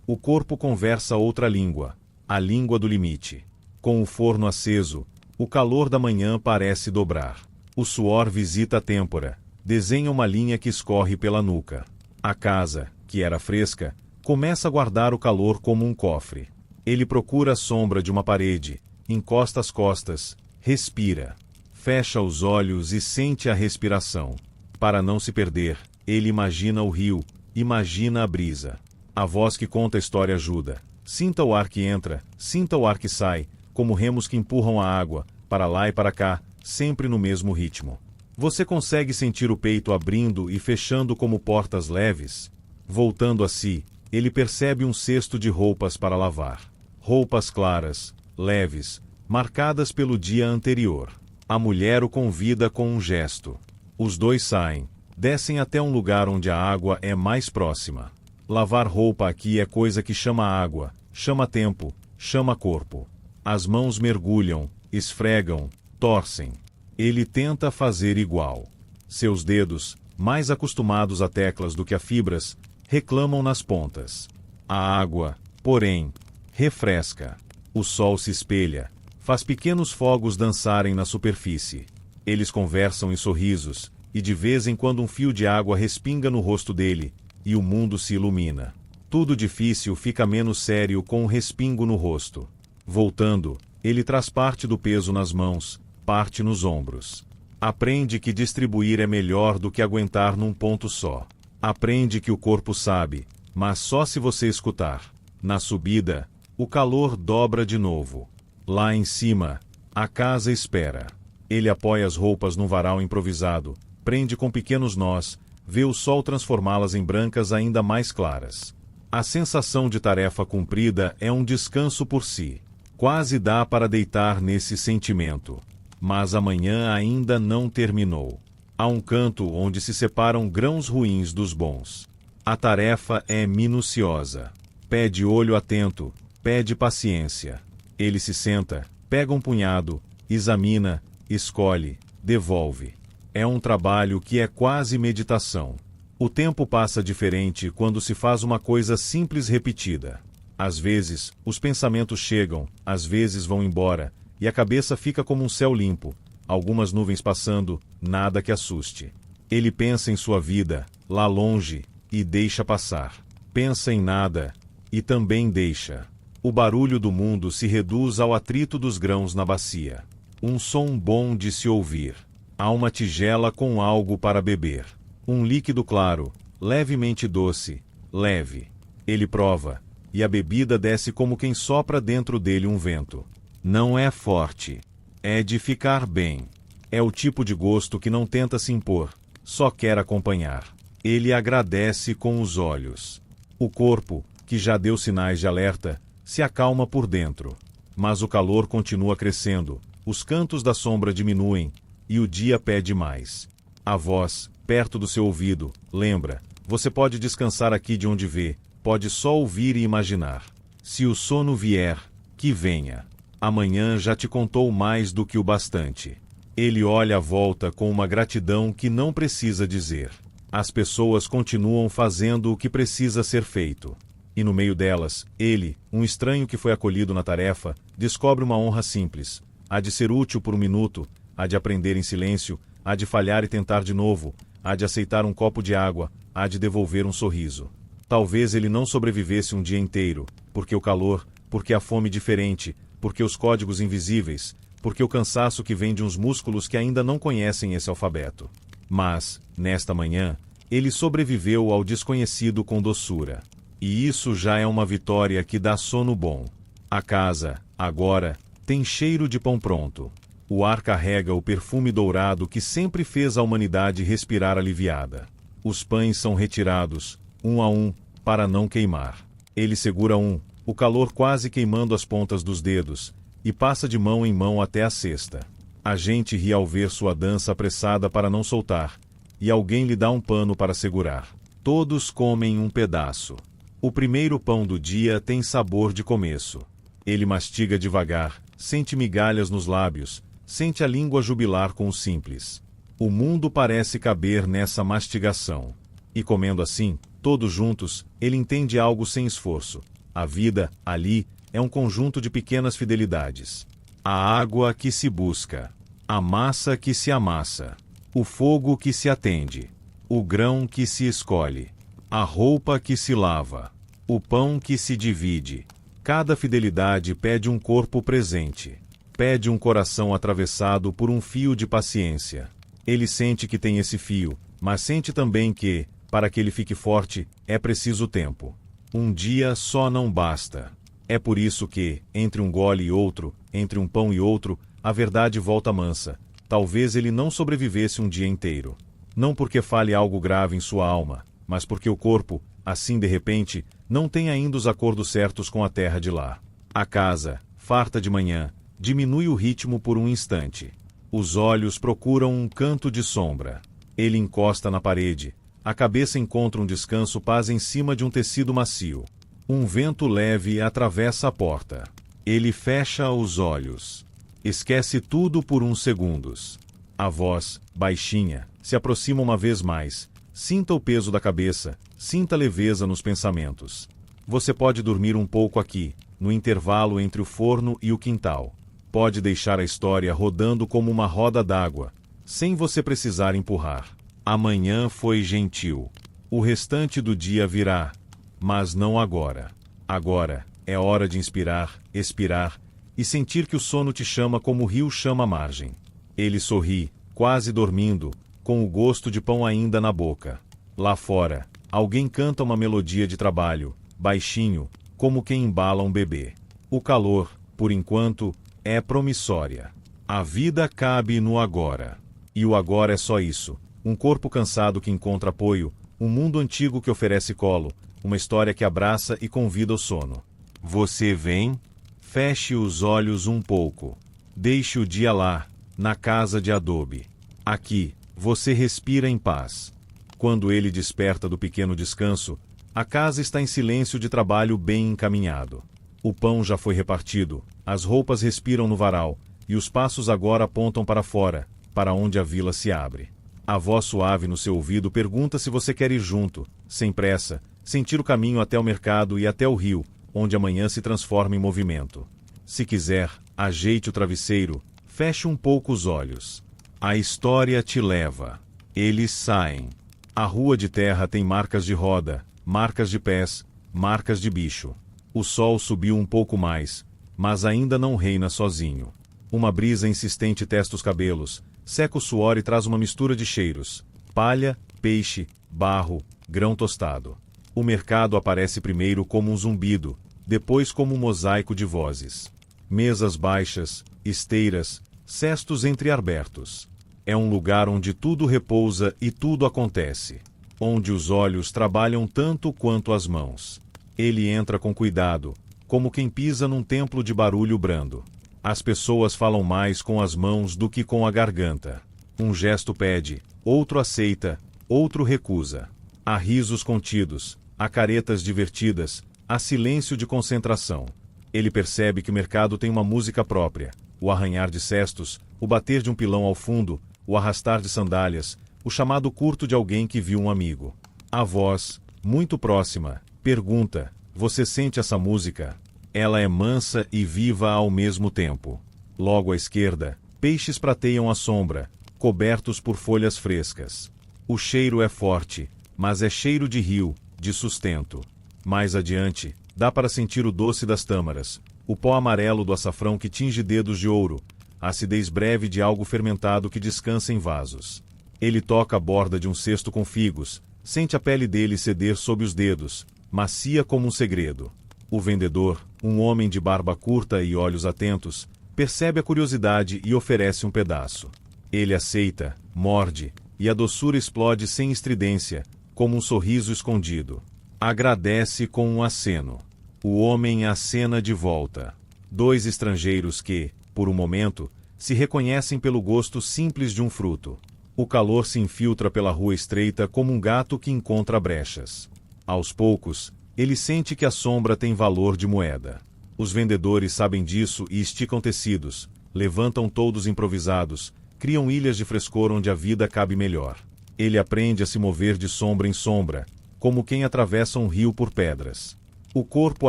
Speaker 1: o corpo conversa outra língua, a língua do limite. Com o forno aceso, o calor da manhã parece dobrar. O suor visita a têmpora, desenha uma linha que escorre pela nuca. A casa, que era fresca, começa a guardar o calor como um cofre. Ele procura a sombra de uma parede, encosta as costas, respira. Fecha os olhos e sente a respiração. Para não se perder, ele imagina o rio, imagina a brisa. A voz que conta a história ajuda. Sinta o ar que entra, sinta o ar que sai, como remos que empurram a água, para lá e para cá, sempre no mesmo ritmo. Você consegue sentir o peito abrindo e fechando como portas leves? Voltando a si, ele percebe um cesto de roupas para lavar. Roupas claras, leves, marcadas pelo dia anterior. A mulher o convida com um gesto. Os dois saem, descem até um lugar onde a água é mais próxima. Lavar roupa aqui é coisa que chama água, chama tempo, chama corpo. As mãos mergulham, esfregam, torcem. Ele tenta fazer igual. Seus dedos, mais acostumados a teclas do que a fibras, reclamam nas pontas. A água, porém, refresca. O sol se espelha, faz pequenos fogos dançarem na superfície. Eles conversam em sorrisos, e de vez em quando um fio de água respinga no rosto dele, e o mundo se ilumina. Tudo difícil fica menos sério com um respingo no rosto. Voltando, ele traz parte do peso nas mãos, parte nos ombros. Aprende que distribuir é melhor do que aguentar num ponto só. Aprende que o corpo sabe, mas só se você escutar. Na subida, o calor dobra de novo. Lá em cima, a casa espera. Ele apoia as roupas num varal improvisado, prende com pequenos nós, vê o sol transformá-las em brancas ainda mais claras. A sensação de tarefa cumprida é um descanso por si. Quase dá para deitar nesse sentimento. Mas amanhã ainda não terminou. Há um canto onde se separam grãos ruins dos bons. A tarefa é minuciosa. Pede olho atento, pede paciência. Ele se senta, pega um punhado, examina, escolhe, devolve. É um trabalho que é quase meditação. O tempo passa diferente quando se faz uma coisa simples repetida. Às vezes, os pensamentos chegam, às vezes vão embora, e a cabeça fica como um céu limpo, algumas nuvens passando, nada que assuste. Ele pensa em sua vida, lá longe, e deixa passar. Pensa em nada, e também deixa. O barulho do mundo se reduz ao atrito dos grãos na bacia. Um som bom de se ouvir. Há uma tigela com algo para beber. Um líquido claro, levemente doce, leve. Ele prova, e a bebida desce como quem sopra dentro dele um vento. Não é forte. É de ficar bem. É o tipo de gosto que não tenta se impor, só quer acompanhar. Ele agradece com os olhos. O corpo, que já deu sinais de alerta, se acalma por dentro. Mas o calor continua crescendo, os cantos da sombra diminuem, e o dia pede mais. A voz, perto do seu ouvido, lembra: você pode descansar aqui de onde vê, pode só ouvir e imaginar. Se o sono vier, que venha. Amanhã já te contou mais do que o bastante. Ele olha à volta com uma gratidão que não precisa dizer. As pessoas continuam fazendo o que precisa ser feito. E no meio delas, ele, um estranho que foi acolhido na tarefa, descobre uma honra simples. Há de ser útil por um minuto, há de aprender em silêncio, há de falhar e tentar de novo, há de aceitar um copo de água, há de devolver um sorriso. Talvez ele não sobrevivesse um dia inteiro, porque o calor, porque a fome diferente, porque os códigos invisíveis, porque o cansaço que vem de uns músculos que ainda não conhecem esse alfabeto. Mas, nesta manhã, ele sobreviveu ao desconhecido com doçura. E isso já é uma vitória que dá sono bom. A casa, agora, tem cheiro de pão pronto. O ar carrega o perfume dourado que sempre fez a humanidade respirar aliviada. Os pães são retirados, um a um, para não queimar. Ele segura um, o calor quase queimando as pontas dos dedos, e passa de mão em mão até a cesta. A gente ri ao ver sua dança apressada para não soltar, e alguém lhe dá um pano para segurar. Todos comem um pedaço. O primeiro pão do dia tem sabor de começo. Ele mastiga devagar, sente migalhas nos lábios, sente a língua jubilar com o simples. O mundo parece caber nessa mastigação. E comendo assim, todos juntos, ele entende algo sem esforço. A vida, ali, é um conjunto de pequenas fidelidades. A água que se busca, a massa que se amassa, o fogo que se atende, o grão que se escolhe, a roupa que se lava, o pão que se divide. Cada fidelidade pede um corpo presente, pede um coração atravessado por um fio de paciência. Ele sente que tem esse fio, mas sente também que, para que ele fique forte, é preciso tempo. Um dia só não basta. É por isso que, entre um gole e outro, entre um pão e outro, a verdade volta mansa. Talvez ele não sobrevivesse um dia inteiro. Não porque fale algo grave em sua alma, mas porque o corpo, assim de repente, não tem ainda os acordos certos com a terra de lá. A casa, farta de manhã, diminui o ritmo por um instante. Os olhos procuram um canto de sombra. Ele encosta na parede. A cabeça encontra um descanso paz em cima de um tecido macio. Um vento leve atravessa a porta. Ele fecha os olhos. Esquece tudo por uns segundos. A voz, baixinha, se aproxima uma vez mais. Sinta o peso da cabeça, sinta a leveza nos pensamentos. Você pode dormir um pouco aqui, no intervalo entre o forno e o quintal. Pode deixar a história rodando como uma roda d'água, sem você precisar empurrar. Amanhã foi gentil. O restante do dia virá, mas não agora. Agora é hora de inspirar, expirar e sentir que o sono te chama como o rio chama a margem. Ele sorri, quase dormindo, com o gosto de pão ainda na boca. Lá fora, alguém canta uma melodia de trabalho, baixinho, como quem embala um bebê. O calor, por enquanto, é promissória. A vida cabe no agora. E o agora é só isso. um corpo cansado que encontra apoio, um mundo antigo que oferece colo, uma história que abraça e convida ao sono. Você vem? Feche os olhos um pouco. Deixe o dia lá, na casa de adobe. Aqui, você respira em paz. Quando ele desperta do pequeno descanso, a casa está em silêncio de trabalho bem encaminhado. O pão já foi repartido, as roupas respiram no varal, e os passos agora apontam para fora, para onde a vila se abre. A voz suave no seu ouvido pergunta se você quer ir junto, sem pressa, sentir o caminho até o mercado e até o rio, onde amanhã se transforma em movimento. Se quiser, ajeite o travesseiro, feche um pouco os olhos. A história te leva. Eles saem. A rua de terra tem marcas de roda, marcas de pés, marcas de bicho. O sol subiu um pouco mais, mas ainda não reina sozinho. Uma brisa insistente testa os cabelos, seca o suor e traz uma mistura de cheiros: palha, peixe, barro, grão tostado. O mercado aparece primeiro como um zumbido, depois como um mosaico de vozes. Mesas baixas, esteiras, cestos entreabertos. É um lugar onde tudo repousa e tudo acontece. Onde os olhos trabalham tanto quanto as mãos. Ele entra com cuidado, como quem pisa num templo de barulho brando. As pessoas falam mais com as mãos do que com a garganta. Um gesto pede, outro aceita, outro recusa. Há risos contidos, há caretas divertidas, há silêncio de concentração. Ele percebe que o mercado tem uma música própria: o arranhar de cestos, o bater de um pilão ao fundo, o arrastar de sandálias, o chamado curto de alguém que viu um amigo. A voz, muito próxima, pergunta: você sente essa música? Ela é mansa e viva ao mesmo tempo. Logo à esquerda, peixes prateiam a sombra, cobertos por folhas frescas. O cheiro é forte, mas é cheiro de rio, de sustento. Mais adiante, dá para sentir o doce das tâmaras, o pó amarelo do açafrão que tinge dedos de ouro, a acidez breve de algo fermentado que descansa em vasos. Ele toca a borda de um cesto com figos, sente a pele dele ceder sob os dedos, macia como um segredo. O vendedor, um homem de barba curta e olhos atentos, percebe a curiosidade e oferece um pedaço. Ele aceita, morde, e a doçura explode sem estridência, como um sorriso escondido. Agradece com um aceno. O homem acena de volta. Dois estrangeiros que, por um momento, se reconhecem pelo gosto simples de um fruto. O calor se infiltra pela rua estreita como um gato que encontra brechas. Aos poucos, ele sente que a sombra tem valor de moeda. Os vendedores sabem disso e esticam tecidos, levantam toldos improvisados, criam ilhas de frescor onde a vida cabe melhor. Ele aprende a se mover de sombra em sombra, como quem atravessa um rio por pedras. O corpo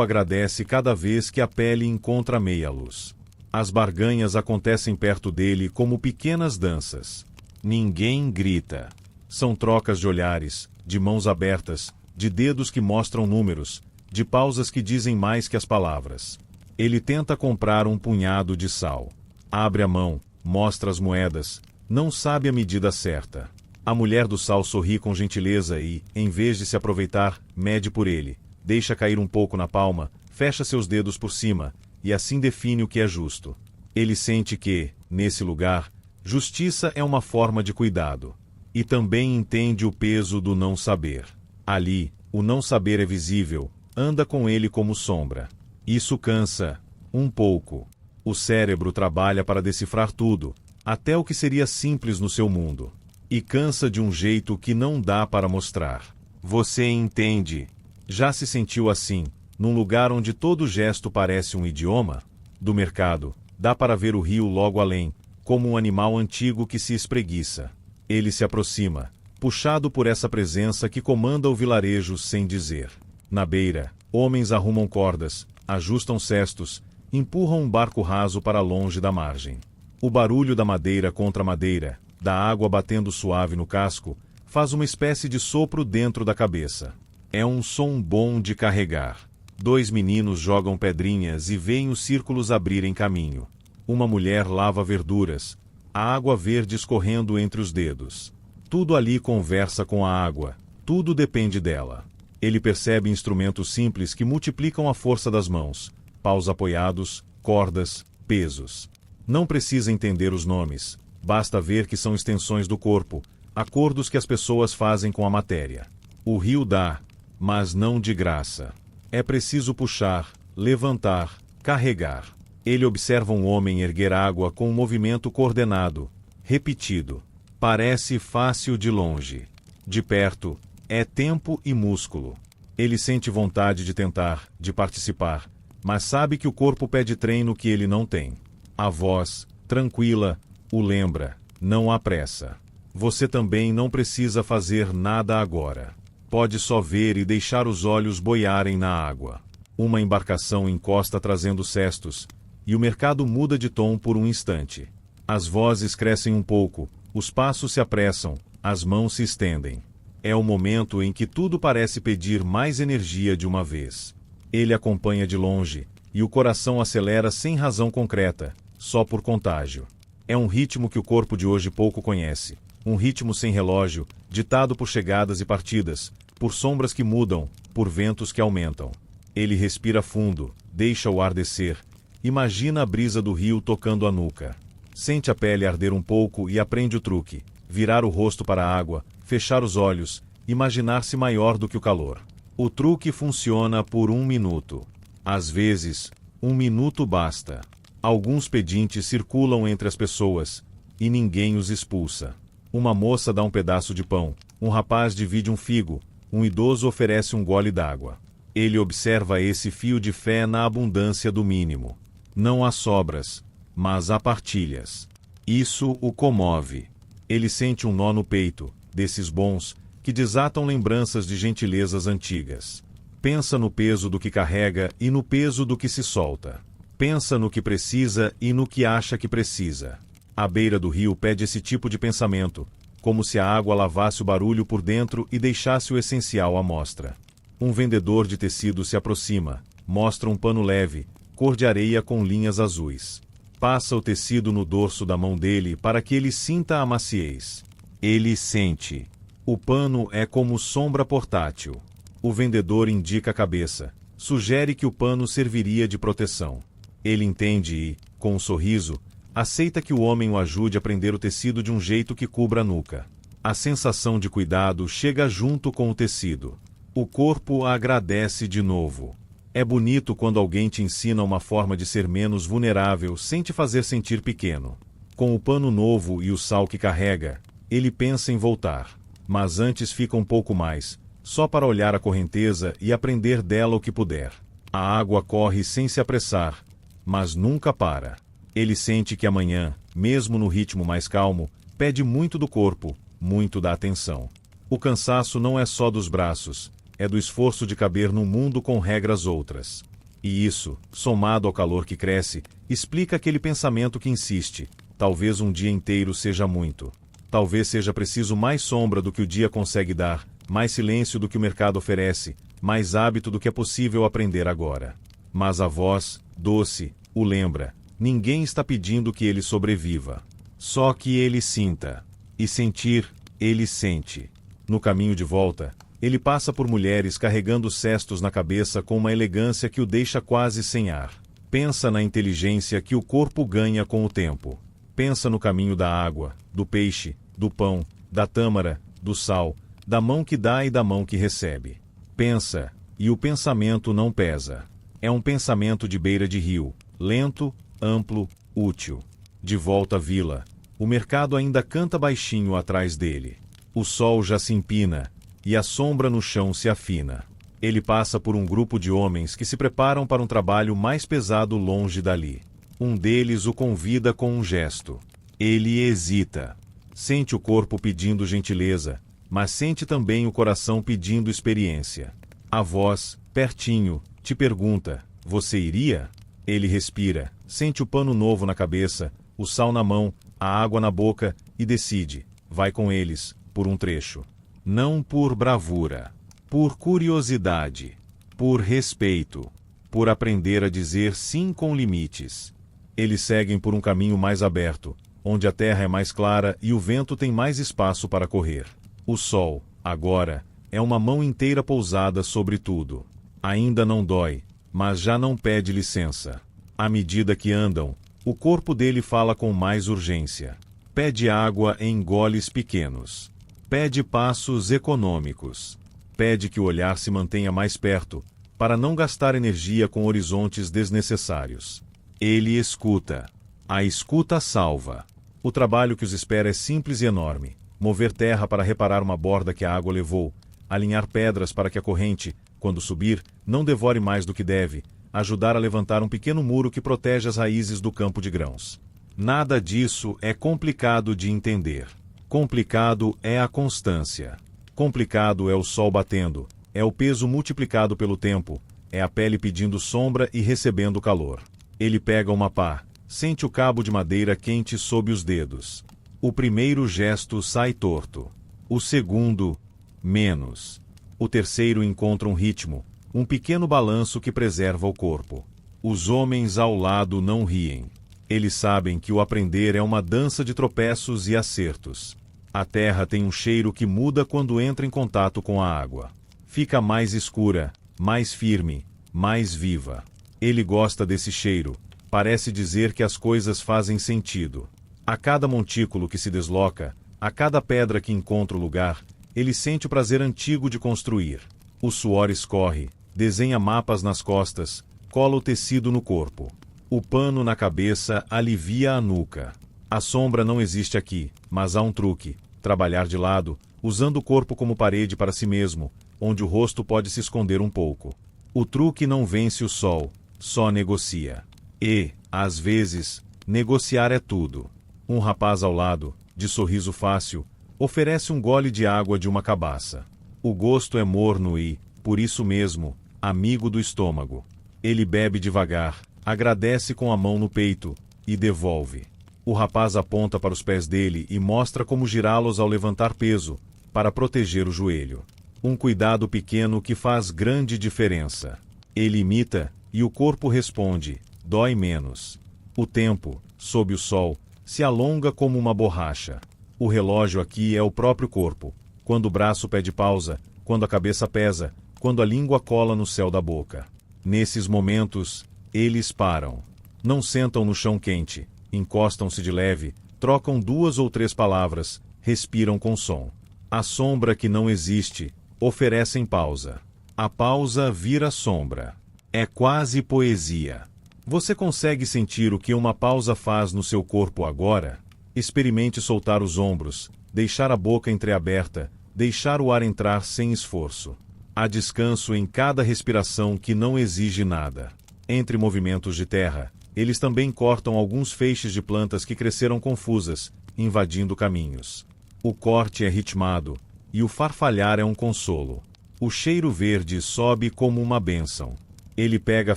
Speaker 1: agradece cada vez que a pele encontra meia luz. As barganhas acontecem perto dele como pequenas danças. Ninguém grita. São trocas de olhares, de mãos abertas, de dedos que mostram números, de pausas que dizem mais que as palavras. Ele tenta comprar um punhado de sal. Abre a mão, mostra as moedas, não sabe a medida certa. A mulher do sal sorri com gentileza e, em vez de se aproveitar, mede por ele, deixa cair um pouco na palma, fecha seus dedos por cima, e assim define o que é justo. Ele sente que, nesse lugar, justiça é uma forma de cuidado. E também entende o peso do não saber. Ali, o não saber é visível, anda com ele como sombra. Isso cansa, um pouco. O cérebro trabalha para decifrar tudo, até o que seria simples no seu mundo. E cansa de um jeito que não dá para mostrar. Você entende. Já se sentiu assim, num lugar onde todo gesto parece um idioma? Do mercado, dá para ver o rio logo além, como um animal antigo que se espreguiça. Ele se aproxima, puxado por essa presença que comanda o vilarejo sem dizer. Na beira, homens arrumam cordas, ajustam cestos, empurram um barco raso para longe da margem. O barulho da madeira contra madeira, da água batendo suave no casco, faz uma espécie de sopro dentro da cabeça. É um som bom de carregar. Dois meninos jogam pedrinhas e veem os círculos abrirem caminho. Uma mulher lava verduras, a água verde escorrendo entre os dedos. Tudo ali conversa com a água, tudo depende dela. Ele percebe instrumentos simples que multiplicam a força das mãos, paus apoiados, cordas, pesos. Não precisa entender os nomes, basta ver que são extensões do corpo, Acordos que as pessoas fazem com a matéria. O rio dá, mas não de graça. É preciso puxar, levantar, carregar. Ele observa um homem erguer água com um movimento coordenado, repetido. Parece fácil de longe. De perto, é tempo e músculo. Ele sente vontade de tentar, de participar, mas sabe que o corpo pede treino que ele não tem. A voz, tranquila, o lembra: não há pressa. Você também não precisa fazer nada agora. Pode só ver e deixar os olhos boiarem na água. Uma embarcação encosta trazendo cestos, e o mercado muda de tom por um instante. As vozes crescem um pouco, os passos se apressam, as mãos se estendem. É o momento em que tudo parece pedir mais energia de uma vez. Ele acompanha de longe, e o coração acelera sem razão concreta, só por contágio. É um ritmo que o corpo de hoje pouco conhece. Um ritmo sem relógio, ditado por chegadas e partidas, por sombras que mudam, por ventos que aumentam. Ele respira fundo, deixa o ar descer, imagina a brisa do rio tocando a nuca. Sente a pele arder um pouco e aprende o truque: virar o rosto para a água, fechar os olhos, imaginar-se maior do que o calor. O truque funciona por 1 minuto. Às vezes, 1 minuto basta. Alguns pedintes circulam entre as pessoas, e ninguém os expulsa. Uma moça dá um pedaço de pão, um rapaz divide um figo, um idoso oferece um gole d'água. Ele observa esse fio de fé na abundância do mínimo. Não há sobras, mas há partilhas. Isso o comove. Ele sente um nó no peito, desses bons, que desatam lembranças de gentilezas antigas. Pensa no peso do que carrega e no peso do que se solta. Pensa no que precisa e no que acha que precisa. A beira do rio pede esse tipo de pensamento, como se a água lavasse o barulho por dentro e deixasse o essencial à mostra. Um vendedor de tecido se aproxima, mostra um pano leve, cor de areia com linhas azuis. Passa o tecido no dorso da mão dele para que ele sinta a maciez. Ele sente. O pano é como sombra portátil. O vendedor indica a cabeça, sugere que o pano serviria de proteção. Ele entende e, com um sorriso, aceita que o homem o ajude a prender o tecido de um jeito que cubra a nuca. A sensação de cuidado chega junto com o tecido. O corpo agradece de novo. É bonito quando alguém te ensina uma forma de ser menos vulnerável sem te fazer sentir pequeno. Com o pano novo e o sal que carrega, ele pensa em voltar. Mas antes fica um pouco mais, só para olhar a correnteza e aprender dela o que puder. A água corre sem se apressar, mas nunca para. Ele sente que amanhã, mesmo no ritmo mais calmo, pede muito do corpo, muito da atenção. O cansaço não é só dos braços, é do esforço de caber num mundo com regras outras. E isso, somado ao calor que cresce, explica aquele pensamento que insiste: talvez um dia inteiro seja muito. Talvez seja preciso mais sombra do que o dia consegue dar, mais silêncio do que o mercado oferece, mais hábito do que é possível aprender agora. Mas a voz, doce, o lembra: ninguém está pedindo que ele sobreviva. Só que ele sinta. E sentir, ele sente. No caminho de volta, ele passa por mulheres carregando cestos na cabeça com uma elegância que o deixa quase sem ar. Pensa na inteligência que o corpo ganha com o tempo. Pensa no caminho da água, do peixe, do pão, da tâmara, do sal, da mão que dá e da mão que recebe. Pensa, e o pensamento não pesa. É um pensamento de beira de rio, lento, amplo, útil. De volta à vila, o mercado ainda canta baixinho atrás dele. O sol já se empina, e a sombra no chão se afina. Ele passa por um grupo de homens que se preparam para um trabalho mais pesado longe dali. Um deles o convida com um gesto. Ele hesita. Sente o corpo pedindo gentileza, mas sente também o coração pedindo experiência. A voz, pertinho, te pergunta: você iria? Ele respira, sente o pano novo na cabeça, o sal na mão, a água na boca e decide: vai com eles, por um trecho. Não por bravura, por curiosidade, por respeito, por aprender a dizer sim com limites. Eles seguem por um caminho mais aberto, onde a terra é mais clara e o vento tem mais espaço para correr. O sol, agora, é uma mão inteira pousada sobre tudo. Ainda não dói, mas já não pede licença. À medida que andam, o corpo dele fala com mais urgência. Pede água em goles pequenos. Pede passos econômicos. Pede que o olhar se mantenha mais perto, para não gastar energia com horizontes desnecessários. Ele escuta. A escuta salva. O trabalho que os espera é simples e enorme. Mover terra para reparar uma borda que a água levou, alinhar pedras para que a corrente, quando subir, não devore mais do que deve, ajudar a levantar um pequeno muro que protege as raízes do campo de grãos. Nada disso é complicado de entender. Complicado é a constância. Complicado é o sol batendo, é o peso multiplicado pelo tempo, é a pele pedindo sombra e recebendo calor. Ele pega uma pá, sente o cabo de madeira quente sob os dedos. O primeiro gesto sai torto. O segundo, menos. O terceiro encontra um ritmo, um pequeno balanço que preserva o corpo. Os homens ao lado não riem. Eles sabem que o aprender é uma dança de tropeços e acertos. A terra tem um cheiro que muda quando entra em contato com a água. Fica mais escura, mais firme, mais viva. Ele gosta desse cheiro. Parece dizer que as coisas fazem sentido. A cada montículo que se desloca, a cada pedra que encontra o lugar, ele sente o prazer antigo de construir. O suor escorre, desenha mapas nas costas, cola o tecido no corpo. O pano na cabeça alivia a nuca. A sombra não existe aqui, mas há um truque: trabalhar de lado, usando o corpo como parede para si mesmo, onde o rosto pode se esconder um pouco. O truque não vence o sol, só negocia. E, às vezes, negociar é tudo. Um rapaz ao lado, de sorriso fácil, oferece um gole de água de uma cabaça. O gosto é morno e, por isso mesmo, amigo do estômago. Ele bebe devagar, agradece com a mão no peito e devolve. O rapaz aponta para os pés dele e mostra como girá-los ao levantar peso, para proteger o joelho. Um cuidado pequeno que faz grande diferença. Ele imita, e o corpo responde, dói menos. O tempo, sob o sol, se alonga como uma borracha. O relógio aqui é o próprio corpo. Quando o braço pede pausa, quando a cabeça pesa, quando a língua cola no céu da boca. Nesses momentos, eles param. Não sentam no chão quente, encostam-se de leve, trocam 2 ou 3 palavras, respiram com som. A sombra que não existe, oferecem pausa. A pausa vira sombra. É quase poesia. Você consegue sentir o que uma pausa faz no seu corpo agora? Experimente soltar os ombros, deixar a boca entreaberta, deixar o ar entrar sem esforço. Há descanso em cada respiração que não exige nada. Entre movimentos de terra, eles também cortam alguns feixes de plantas que cresceram confusas, invadindo caminhos. O corte é ritmado, e o farfalhar é um consolo. O cheiro verde sobe como uma bênção. Ele pega a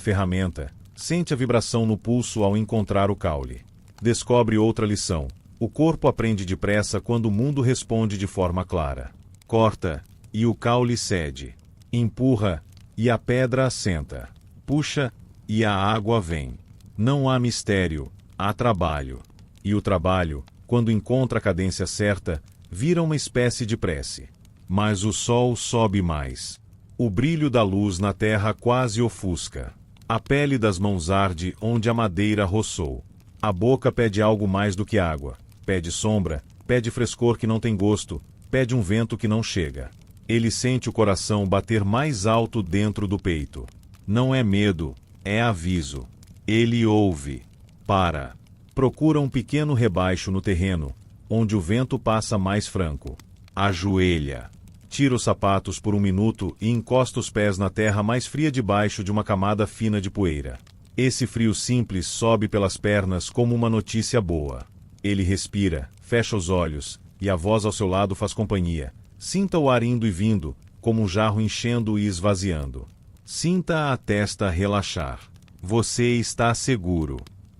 Speaker 1: ferramenta, sente a vibração no pulso ao encontrar o caule. Descobre outra lição. O corpo aprende depressa quando o mundo responde de forma clara. Corta, e o caule cede. Empurra, e a pedra assenta. Puxa, e a água vem. Não há mistério, há trabalho. E o trabalho, quando encontra a cadência certa, vira uma espécie de prece. Mas o sol sobe mais. O brilho da luz na terra quase ofusca. A pele das mãos arde onde a madeira roçou. A boca pede algo mais do que água. Pede sombra, pede frescor que não tem gosto, pede um vento que não chega. Ele sente o coração bater mais alto dentro do peito. Não é medo, é aviso. Ele ouve. Para. Procura um pequeno rebaixo no terreno, onde o vento passa mais franco. Ajoelha. Tira os sapatos por 1 minuto e encosta os pés na terra mais fria debaixo de uma camada fina de poeira. Esse frio simples sobe pelas pernas como uma notícia boa. Ele respira, fecha os olhos, e a voz ao seu lado faz companhia. Sinta o ar indo e vindo, como um jarro enchendo e esvaziando. Sinta a testa relaxar. Você está seguro.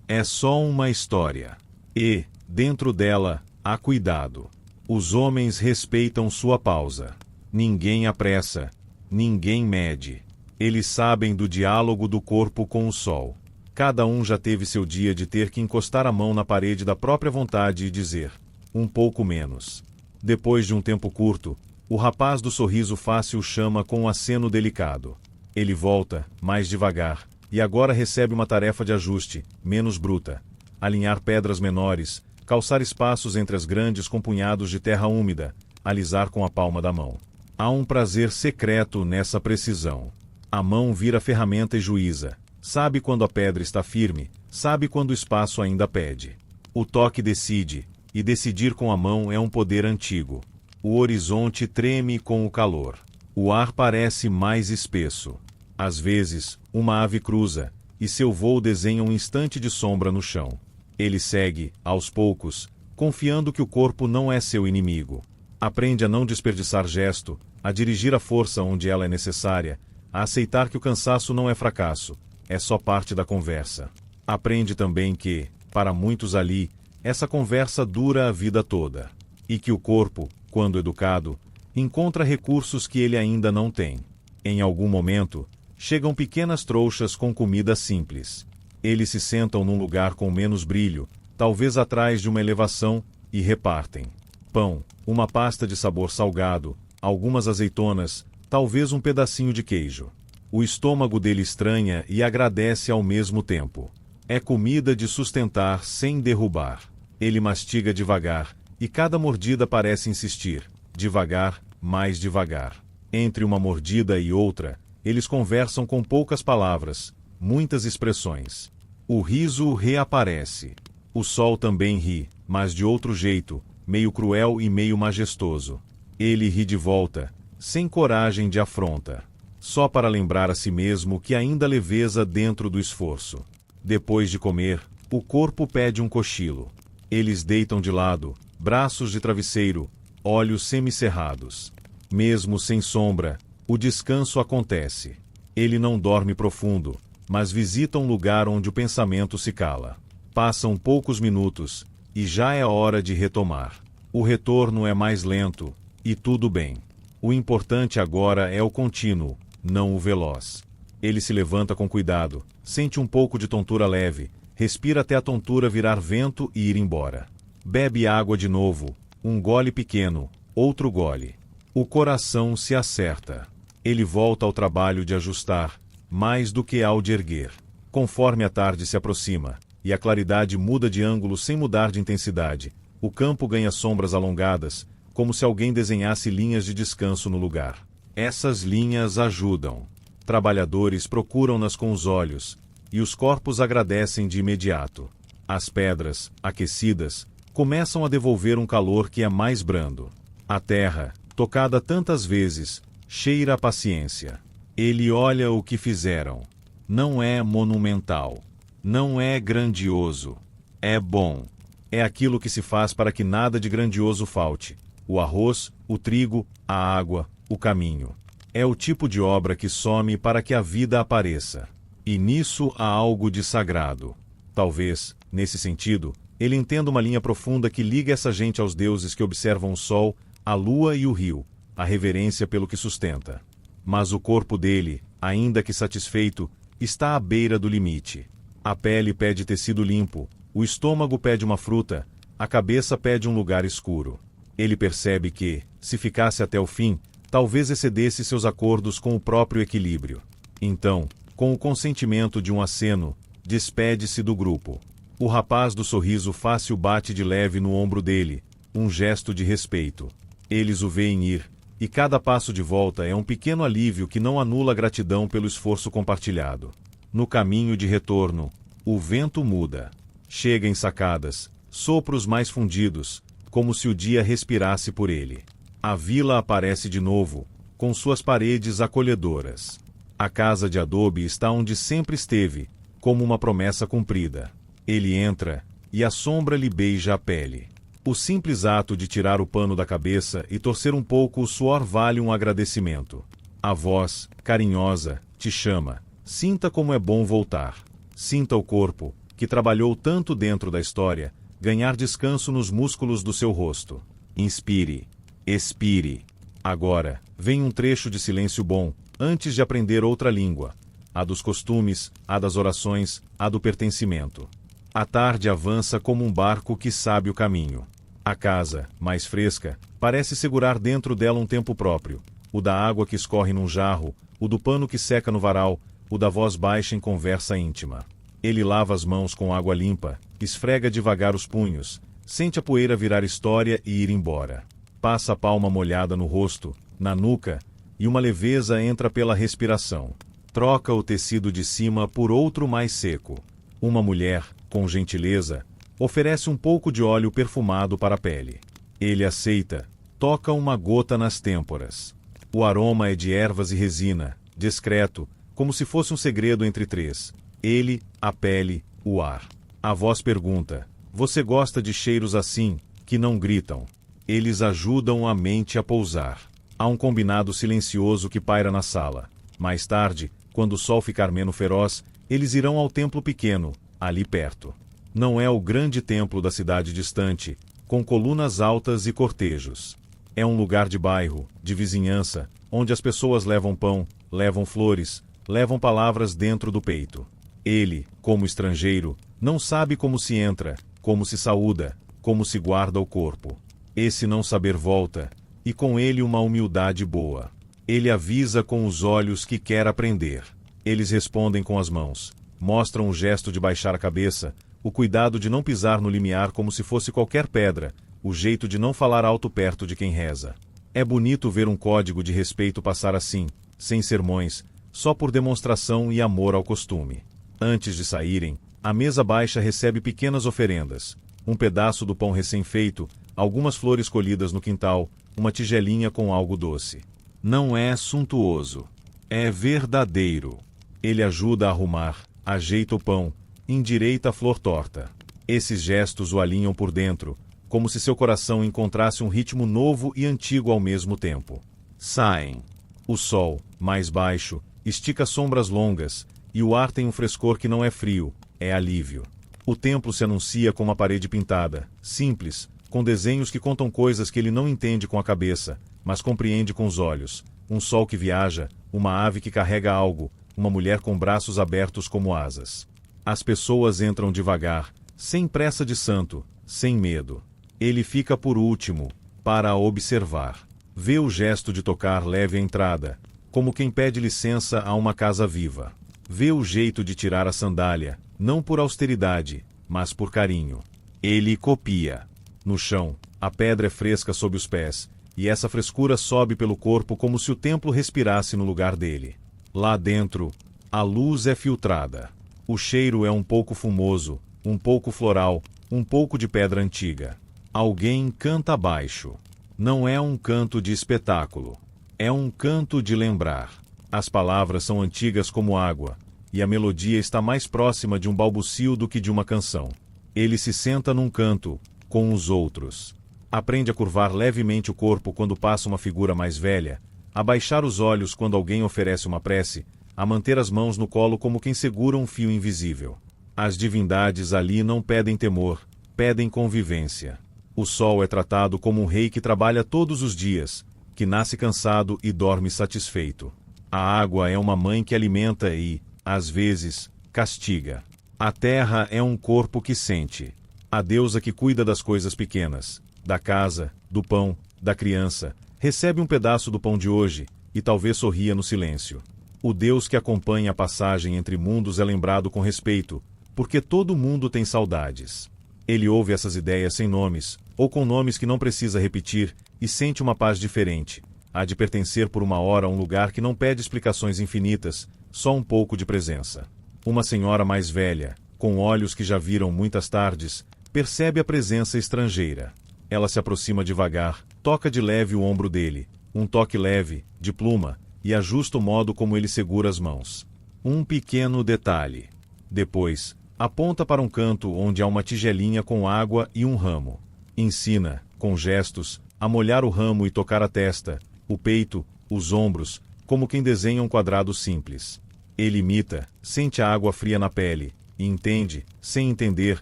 Speaker 1: É só uma história. E, dentro dela, há cuidado. Os homens respeitam sua pausa. Ninguém apressa. Ninguém mede. Eles sabem do diálogo do corpo com o sol. Cada um já teve seu dia de ter que encostar a mão na parede da própria vontade e dizer, um pouco menos. Depois de um tempo curto, o rapaz do sorriso fácil chama com um aceno delicado. Ele volta, mais devagar, e agora recebe uma tarefa de ajuste, menos bruta. Alinhar pedras menores, calçar espaços entre as grandes com punhados de terra úmida, alisar com a palma da mão. Há um prazer secreto nessa precisão. A mão vira ferramenta e juíza. Sabe quando a pedra está firme, sabe quando o espaço ainda pede. O toque decide, e decidir com a mão é um poder antigo. O horizonte treme com o calor. O ar parece mais espesso. Às vezes, uma ave cruza, e seu voo desenha um instante de sombra no chão. Ele segue, aos poucos, confiando que o corpo não é seu inimigo. Aprende a não desperdiçar gesto, a dirigir a força onde ela é necessária, a aceitar que o cansaço não é fracasso, é só parte da conversa. Aprende também que, para muitos ali, essa conversa dura a vida toda. E que o corpo, quando educado, encontra recursos que ele ainda não tem. Em algum momento, chegam pequenas trouxas com comida simples. Eles se sentam num lugar com menos brilho, talvez atrás de uma elevação, e repartem. Pão, uma pasta de sabor salgado, algumas azeitonas, talvez um pedacinho de queijo. O estômago dele estranha e agradece ao mesmo tempo. É comida de sustentar sem derrubar. Ele mastiga devagar, e cada mordida parece insistir. Devagar, mais devagar. Entre uma mordida e outra, eles conversam com poucas palavras, muitas expressões. O riso reaparece. O sol também ri, mas de outro jeito, meio cruel e meio majestoso. Ele ri de volta, sem coragem de afronta. Só para lembrar a si mesmo que ainda há leveza dentro do esforço. Depois de comer, o corpo pede um cochilo. Eles deitam de lado, braços de travesseiro, olhos semicerrados. Mesmo sem sombra, o descanso acontece. Ele não dorme profundo, mas visita um lugar onde o pensamento se cala. Passam poucos minutos, e já é hora de retomar. O retorno é mais lento, e tudo bem. O importante agora é o contínuo, não o veloz. Ele se levanta com cuidado, sente um pouco de tontura leve, respira até a tontura virar vento e ir embora. Bebe água de novo, um gole pequeno, outro gole. O coração se acerta. Ele volta ao trabalho de ajustar, mais do que ao de erguer. Conforme a tarde se aproxima, e a claridade muda de ângulo sem mudar de intensidade, o campo ganha sombras alongadas, como se alguém desenhasse linhas de descanso no lugar. Essas linhas ajudam. Trabalhadores procuram-nas com os olhos, e os corpos agradecem de imediato. As pedras, aquecidas, começam a devolver um calor que é mais brando. A terra, tocada tantas vezes, cheira a paciência. Ele olha o que fizeram. Não é monumental. Não é grandioso. É bom. É aquilo que se faz para que nada de grandioso falte. O arroz, o trigo, a água, o caminho. É o tipo de obra que some para que a vida apareça. E nisso há algo de sagrado. Talvez, nesse sentido, ele entenda uma linha profunda que liga essa gente aos deuses que observam o sol, a lua e o rio, a reverência pelo que sustenta. Mas o corpo dele, ainda que satisfeito, está à beira do limite. A pele pede tecido limpo, o estômago pede uma fruta, a cabeça pede um lugar escuro. Ele percebe que, se ficasse até o fim, talvez excedesse seus acordos com o próprio equilíbrio. Então, com o consentimento de um aceno, despede-se do grupo. O rapaz do sorriso fácil bate de leve no ombro dele, um gesto de respeito. Eles o veem ir, e cada passo de volta é um pequeno alívio que não anula a gratidão pelo esforço compartilhado. No caminho de retorno, o vento muda. Chega em sacadas, sopros mais fundidos, como se o dia respirasse por ele. A vila aparece de novo, com suas paredes acolhedoras. A casa de adobe está onde sempre esteve, como uma promessa cumprida. Ele entra, e a sombra lhe beija a pele. O simples ato de tirar o pano da cabeça e torcer um pouco o suor vale um agradecimento. A voz, carinhosa, te chama. Sinta como é bom voltar. Sinta o corpo, que trabalhou tanto dentro da história, ganhar descanso nos músculos do seu rosto. Inspire. Expire. Agora, vem um trecho de silêncio bom, antes de aprender outra língua. A dos costumes, a das orações, a do pertencimento. A tarde avança como um barco que sabe o caminho. A casa, mais fresca, parece segurar dentro dela um tempo próprio. O da água que escorre num jarro, o do pano que seca no varal, o da voz baixa em conversa íntima. Ele lava as mãos com água limpa, esfrega devagar os punhos, sente a poeira virar história e ir embora. passa a palma molhada no rosto, na nuca, e uma leveza entra pela respiração. Troca o tecido de cima por outro mais seco. Uma mulher, com gentileza, oferece um pouco de óleo perfumado para a pele. Ele aceita, toca uma gota nas têmporas. O aroma é de ervas e resina, discreto, como se fosse um segredo entre três. Ele, a pele, o ar. A voz pergunta: você gosta de cheiros assim, que não gritam? Eles ajudam a mente a pousar. Há um combinado silencioso que paira na sala. Mais tarde, quando o sol ficar menos feroz, eles irão ao templo pequeno, ali perto. Não é o grande templo da cidade distante, com colunas altas e cortejos. É um lugar de bairro, de vizinhança, onde as pessoas levam pão, levam flores, levam palavras dentro do peito. Ele, como estrangeiro, não sabe como se entra, como se saúda, como se guarda o corpo. Esse não saber volta, e com ele uma humildade boa. Ele avisa com os olhos que quer aprender. Eles respondem com as mãos, mostram o gesto de baixar a cabeça, o cuidado de não pisar no limiar como se fosse qualquer pedra, o jeito de não falar alto perto de quem reza. É bonito ver um código de respeito passar assim, sem sermões, só por demonstração e amor ao costume. Antes de saírem, a mesa baixa recebe pequenas oferendas, um pedaço do pão recém-feito, algumas flores colhidas no quintal, uma tigelinha com algo doce. Não é suntuoso, é verdadeiro. Ele ajuda a arrumar, ajeita o pão, endireita a flor torta. Esses gestos o alinham por dentro, como se seu coração encontrasse um ritmo novo e antigo ao mesmo tempo. Saem. O sol, mais baixo, estica sombras longas, e o ar tem um frescor que não é frio, é alívio. O templo se anuncia com uma parede pintada, simples, com desenhos que contam coisas que ele não entende com a cabeça, mas compreende com os olhos. Um sol que viaja, uma ave que carrega algo, uma mulher com braços abertos como asas. As pessoas entram devagar, sem pressa de santo, sem medo. Ele fica por último, para observar. Vê o gesto de tocar leve a entrada, como quem pede licença a uma casa viva. Vê o jeito de tirar a sandália, não por austeridade, mas por carinho. Ele copia. No chão, a pedra é fresca sob os pés, e essa frescura sobe pelo corpo como se o templo respirasse no lugar dele. Lá dentro, a luz é filtrada. O cheiro é um pouco fumoso, um pouco floral, um pouco de pedra antiga. Alguém canta baixo. Não é um canto de espetáculo. É um canto de lembrar. As palavras são antigas como água, e a melodia está mais próxima de um balbucio do que de uma canção. Ele se senta num canto, com os outros. Aprende a curvar levemente o corpo quando passa uma figura mais velha, a baixar os olhos quando alguém oferece uma prece, a manter as mãos no colo como quem segura um fio invisível. As divindades ali não pedem temor, pedem convivência. O sol é tratado como um rei que trabalha todos os dias, que nasce cansado e dorme satisfeito. A água é uma mãe que alimenta e, às vezes, castiga. A terra é um corpo que sente. A deusa que cuida das coisas pequenas, da casa, do pão, da criança, recebe um pedaço do pão de hoje e talvez sorria no silêncio. O Deus que acompanha a passagem entre mundos é lembrado com respeito, porque todo mundo tem saudades. Ele ouve essas ideias sem nomes, ou com nomes que não precisa repetir, e sente uma paz diferente. Há de pertencer por uma hora a um lugar que não pede explicações infinitas, só um pouco de presença. Uma senhora mais velha, com olhos que já viram muitas tardes, percebe a presença estrangeira. Ela se aproxima devagar, toca de leve o ombro dele, um toque leve, de pluma, e ajusta o modo como ele segura as mãos. Um pequeno detalhe. Depois, aponta para um canto onde há uma tigelinha com água e um ramo. Ensina, com gestos, a molhar o ramo e tocar a testa, o peito, os ombros, como quem desenha um quadrado simples. Ele imita, sente a água fria na pele, e entende, sem entender,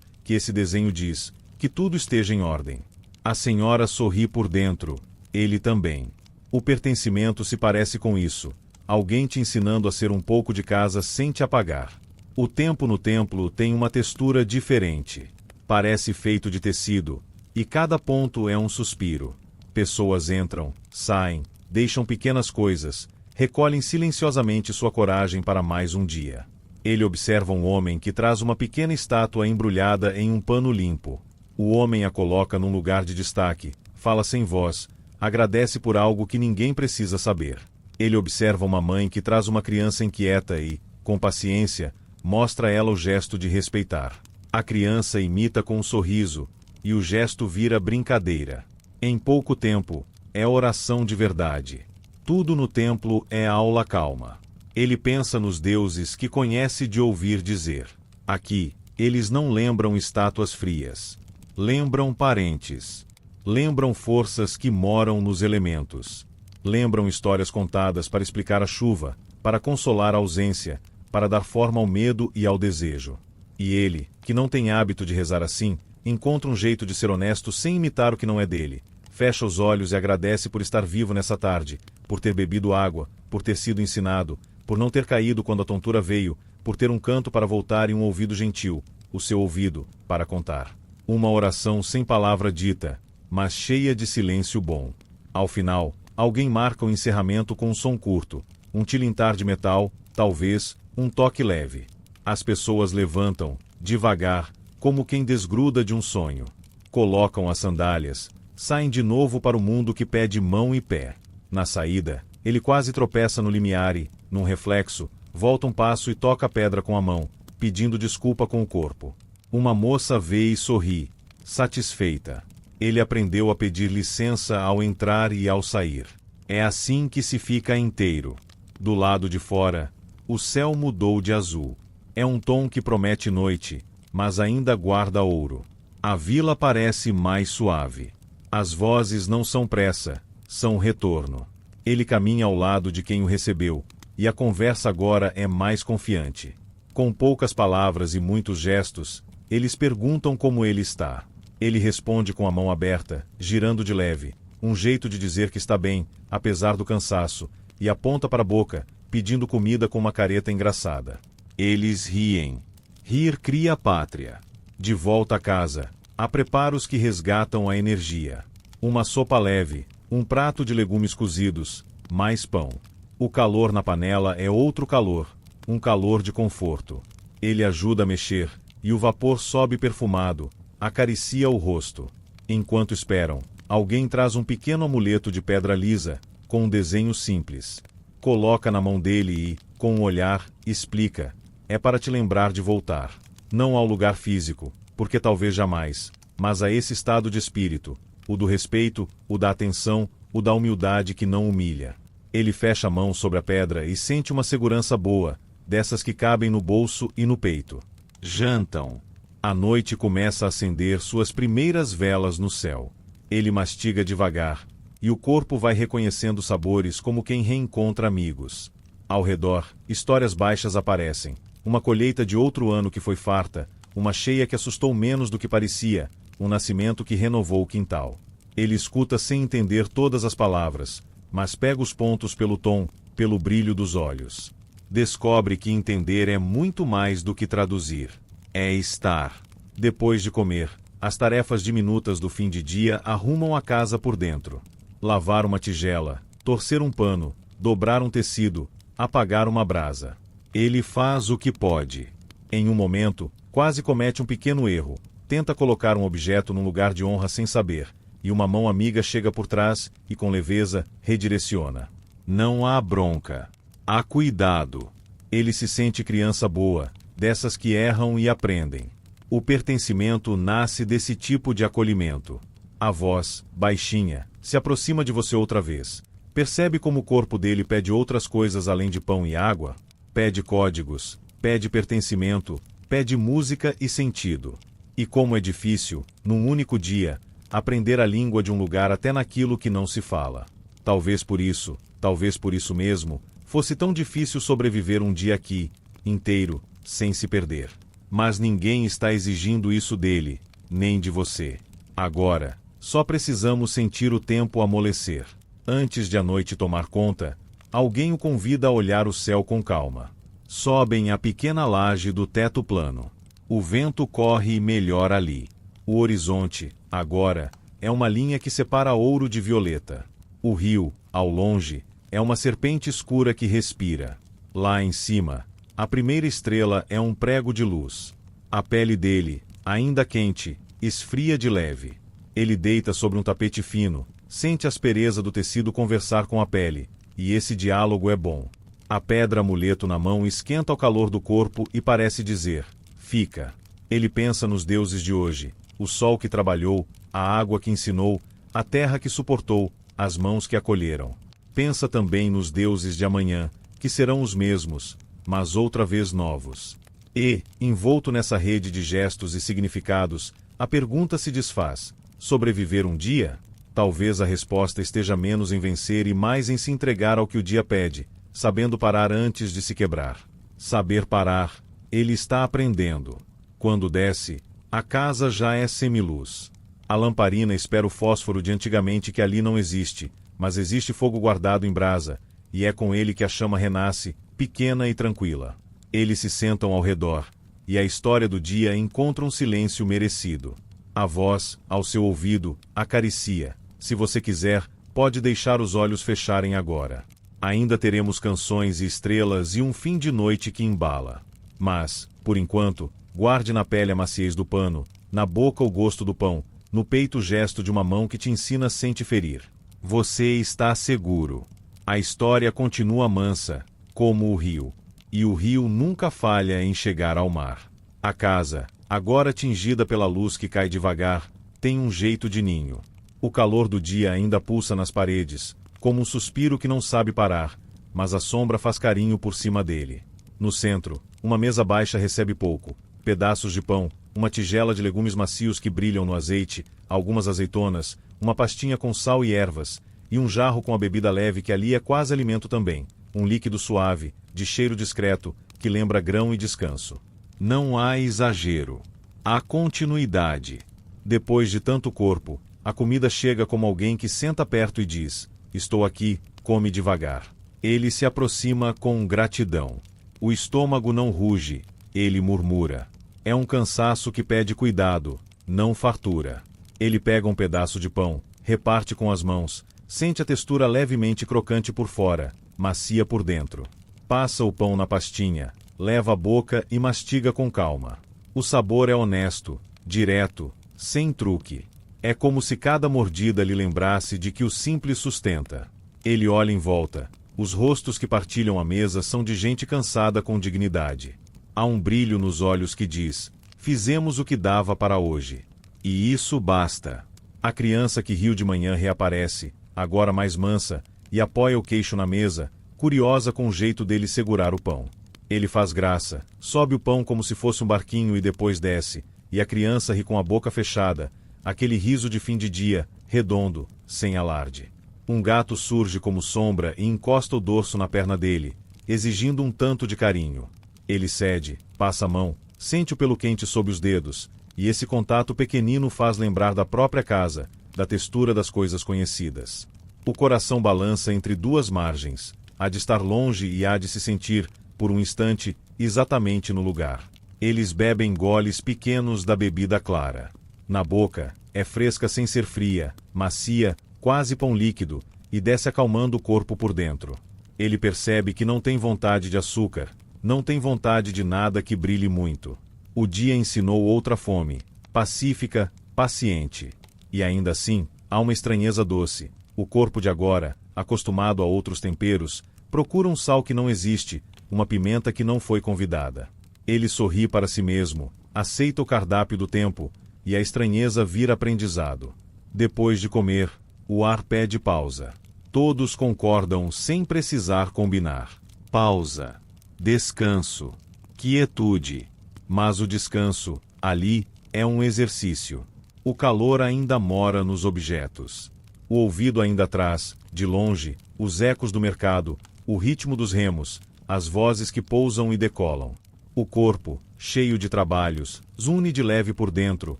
Speaker 1: que esse desenho diz, que tudo esteja em ordem. A senhora sorri por dentro, ele também. O pertencimento se parece com isso, alguém te ensinando a ser um pouco de casa sem te apagar. O tempo no templo tem uma textura diferente. Parece feito de tecido, e cada ponto é um suspiro. Pessoas entram, saem, deixam pequenas coisas, recolhem silenciosamente sua coragem para mais um dia. Ele observa um homem que traz uma pequena estátua embrulhada em um pano limpo. O homem a coloca num lugar de destaque, fala sem voz, agradece por algo que ninguém precisa saber. Ele observa uma mãe que traz uma criança inquieta e, com paciência, mostra a ela o gesto de respeitar. A criança imita com um sorriso, e o gesto vira brincadeira. Em pouco tempo, é oração de verdade. Tudo no templo é aula calma. Ele pensa nos deuses que conhece de ouvir dizer. Aqui, eles não lembram estátuas frias. Lembram parentes. Lembram forças que moram nos elementos. Lembram histórias contadas para explicar a chuva, para consolar a ausência, para dar forma ao medo e ao desejo. E ele, que não tem hábito de rezar assim, encontra um jeito de ser honesto sem imitar o que não é dele. Fecha os olhos e agradece por estar vivo nessa tarde, por ter bebido água, por ter sido ensinado, por não ter caído quando a tontura veio, por ter um canto para voltar e um ouvido gentil, o seu ouvido, para contar. Uma oração sem palavra dita, mas cheia de silêncio bom. Ao final, alguém marca o encerramento com um som curto, um tilintar de metal, talvez, um toque leve. As pessoas levantam, devagar, como quem desgruda de um sonho. Colocam as sandálias, saem de novo para o mundo que pede mão e pé. Na saída, ele quase tropeça no limiar e, num reflexo, volta um passo e toca a pedra com a mão, pedindo desculpa com o corpo. Uma moça vê e sorri, satisfeita. Ele aprendeu a pedir licença ao entrar e ao sair. É assim que se fica inteiro. Do lado de fora, o céu mudou de azul. É um tom que promete noite, mas ainda guarda ouro. A vila parece mais suave. As vozes não são pressa, são retorno. Ele caminha ao lado de quem o recebeu, e a conversa agora é mais confiante. Com poucas palavras e muitos gestos, eles perguntam como ele está. Ele responde com a mão aberta, girando de leve, um jeito de dizer que está bem, apesar do cansaço, e aponta para a boca, pedindo comida com uma careta engraçada. Eles riem. Rir cria pátria. De volta a casa, há preparos que resgatam a energia. Uma sopa leve, um prato de legumes cozidos, mais pão. O calor na panela é outro calor, um calor de conforto. Ele ajuda a mexer, e o vapor sobe perfumado, acaricia o rosto. Enquanto esperam, alguém traz um pequeno amuleto de pedra lisa, com um desenho simples. Coloca na mão dele e, com um olhar, explica. É para te lembrar de voltar. Não ao lugar físico, porque talvez jamais, mas a esse estado de espírito, o do respeito, o da atenção, o da humildade que não humilha. Ele fecha a mão sobre a pedra e sente uma segurança boa, dessas que cabem no bolso e no peito. Jantam. A noite começa a acender suas primeiras velas no céu. Ele mastiga devagar, e o corpo vai reconhecendo sabores como quem reencontra amigos. Ao redor, histórias baixas aparecem. Uma colheita de outro ano que foi farta, uma cheia que assustou menos do que parecia, um nascimento que renovou o quintal. Ele escuta sem entender todas as palavras, mas pega os pontos pelo tom, pelo brilho dos olhos. Descobre que entender é muito mais do que traduzir. É estar. Depois de comer, as tarefas diminutas do fim de dia arrumam a casa por dentro. Lavar uma tigela, torcer um pano, dobrar um tecido, apagar uma brasa. Ele faz o que pode. Em um momento, quase comete um pequeno erro. Tenta colocar um objeto num lugar de honra sem saber, e uma mão amiga chega por trás e, com leveza, redireciona. Não há bronca. Há cuidado. Ele se sente criança boa, dessas que erram e aprendem. O pertencimento nasce desse tipo de acolhimento. A voz, baixinha, se aproxima de você outra vez. Percebe como o corpo dele pede outras coisas além de pão e água? Pede códigos, pede pertencimento, pede música e sentido. E como é difícil, num único dia, aprender a língua de um lugar até naquilo que não se fala. Talvez por isso mesmo, fosse tão difícil sobreviver um dia aqui, inteiro, sem se perder. Mas ninguém está exigindo isso dele, nem de você. Agora, só precisamos sentir o tempo amolecer. Antes de a noite tomar conta, alguém o convida a olhar o céu com calma. Sobem a pequena laje do teto plano. O vento corre melhor ali. O horizonte, agora, é uma linha que separa ouro de violeta. O rio, ao longe, é uma serpente escura que respira. Lá em cima, a primeira estrela é um prego de luz. A pele dele, ainda quente, esfria de leve. Ele deita sobre um tapete fino, sente a aspereza do tecido conversar com a pele, e esse diálogo é bom. A pedra amuleto na mão esquenta o calor do corpo e parece dizer: fica. Ele pensa nos deuses de hoje, o sol que trabalhou, a água que ensinou, a terra que suportou, as mãos que acolheram. Pensa também nos deuses de amanhã, que serão os mesmos, mas outra vez novos. E, envolto nessa rede de gestos e significados, a pergunta se desfaz: sobreviver um dia? Talvez a resposta esteja menos em vencer e mais em se entregar ao que o dia pede, sabendo parar antes de se quebrar. Saber parar, ele está aprendendo. Quando desce, a casa já é semiluz. A lamparina espera o fósforo de antigamente que ali não existe, mas existe fogo guardado em brasa, e é com ele que a chama renasce, pequena e tranquila. Eles se sentam ao redor, e a história do dia encontra um silêncio merecido. A voz, ao seu ouvido, acaricia: se você quiser, pode deixar os olhos fecharem agora. Ainda teremos canções e estrelas e um fim de noite que embala. Mas, por enquanto, guarde na pele a maciez do pano, na boca o gosto do pão, no peito o gesto de uma mão que te ensina sem te ferir. Você está seguro. A história continua mansa, como o rio. E o rio nunca falha em chegar ao mar. A casa, agora tingida pela luz que cai devagar, tem um jeito de ninho. O calor do dia ainda pulsa nas paredes, como um suspiro que não sabe parar, mas a sombra faz carinho por cima dele. No centro, uma mesa baixa recebe pouco: pedaços de pão, uma tigela de legumes macios que brilham no azeite, algumas azeitonas, uma pastinha com sal e ervas, e um jarro com a bebida leve que ali é quase alimento também, um líquido suave, de cheiro discreto, que lembra grão e descanso. Não há exagero. Há continuidade. Depois de tanto corpo, a comida chega como alguém que senta perto e diz: estou aqui, come devagar. Ele se aproxima com gratidão. O estômago não ruge, ele murmura. É um cansaço que pede cuidado, não fartura. Ele pega um pedaço de pão, reparte com as mãos, sente a textura levemente crocante por fora, macia por dentro. Passa o pão na pastinha, leva à boca e mastiga com calma. O sabor é honesto, direto, sem truque. É como se cada mordida lhe lembrasse de que o simples sustenta. Ele olha em volta. Os rostos que partilham a mesa são de gente cansada com dignidade. Há um brilho nos olhos que diz: fizemos o que dava para hoje. E isso basta. A criança que riu de manhã reaparece, agora mais mansa, e apoia o queixo na mesa, curiosa com o jeito dele segurar o pão. Ele faz graça, sobe o pão como se fosse um barquinho e depois desce, e a criança ri com a boca fechada, aquele riso de fim de dia, redondo, sem alarde. Um gato surge como sombra e encosta o dorso na perna dele, exigindo um tanto de carinho. Ele cede, passa a mão, sente o pelo quente sob os dedos, e esse contato pequenino faz lembrar da própria casa, da textura das coisas conhecidas. O coração balança entre duas margens, a de estar longe e a de se sentir, por um instante, exatamente no lugar. Eles bebem goles pequenos da bebida clara. Na boca, é fresca sem ser fria, macia, quase pão líquido, e desce acalmando o corpo por dentro. Ele percebe que não tem vontade de açúcar, não tem vontade de nada que brilhe muito. O dia ensinou outra fome, pacífica, paciente. E ainda assim, há uma estranheza doce. O corpo de agora, acostumado a outros temperos, procura um sal que não existe, uma pimenta que não foi convidada. Ele sorri para si mesmo, aceita o cardápio do tempo, e a estranheza vira aprendizado. Depois de comer, o ar pede pausa. Todos concordam sem precisar combinar. Pausa. Descanso. Quietude. Mas o descanso, ali, é um exercício. O calor ainda mora nos objetos. O ouvido ainda traz, de longe, os ecos do mercado, o ritmo dos remos, as vozes que pousam e decolam. O corpo, cheio de trabalhos, zune de leve por dentro,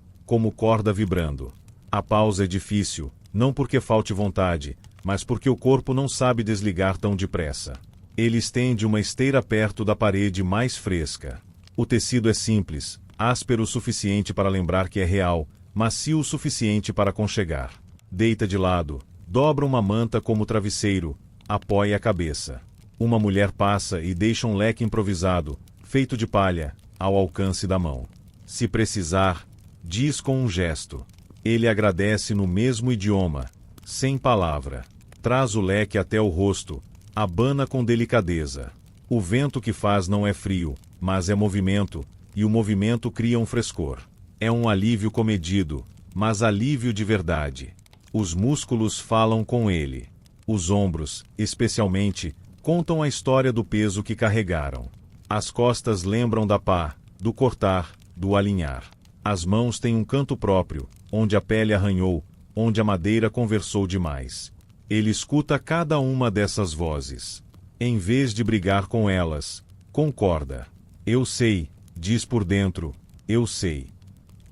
Speaker 1: como corda vibrando. A pausa é difícil, não porque falte vontade, mas porque o corpo não sabe desligar tão depressa. Ele estende uma esteira perto da parede mais fresca. O tecido é simples, áspero o suficiente para lembrar que é real, macio o suficiente para aconchegar. Deita de lado, dobra uma manta como travesseiro, apoia a cabeça. Uma mulher passa e deixa um leque improvisado, feito de palha, ao alcance da mão. Se precisar, diz com um gesto. Ele agradece no mesmo idioma, sem palavra. Traz o leque até o rosto, abana com delicadeza. O vento que faz não é frio, mas é movimento, e o movimento cria um frescor. É um alívio comedido, mas alívio de verdade. Os músculos falam com ele. Os ombros, especialmente, contam a história do peso que carregaram. As costas lembram da pá, do cortar, do alinhar. As mãos têm um canto próprio, onde a pele arranhou, onde a madeira conversou demais. Ele escuta cada uma dessas vozes. Em vez de brigar com elas, concorda. Eu sei, diz por dentro, eu sei.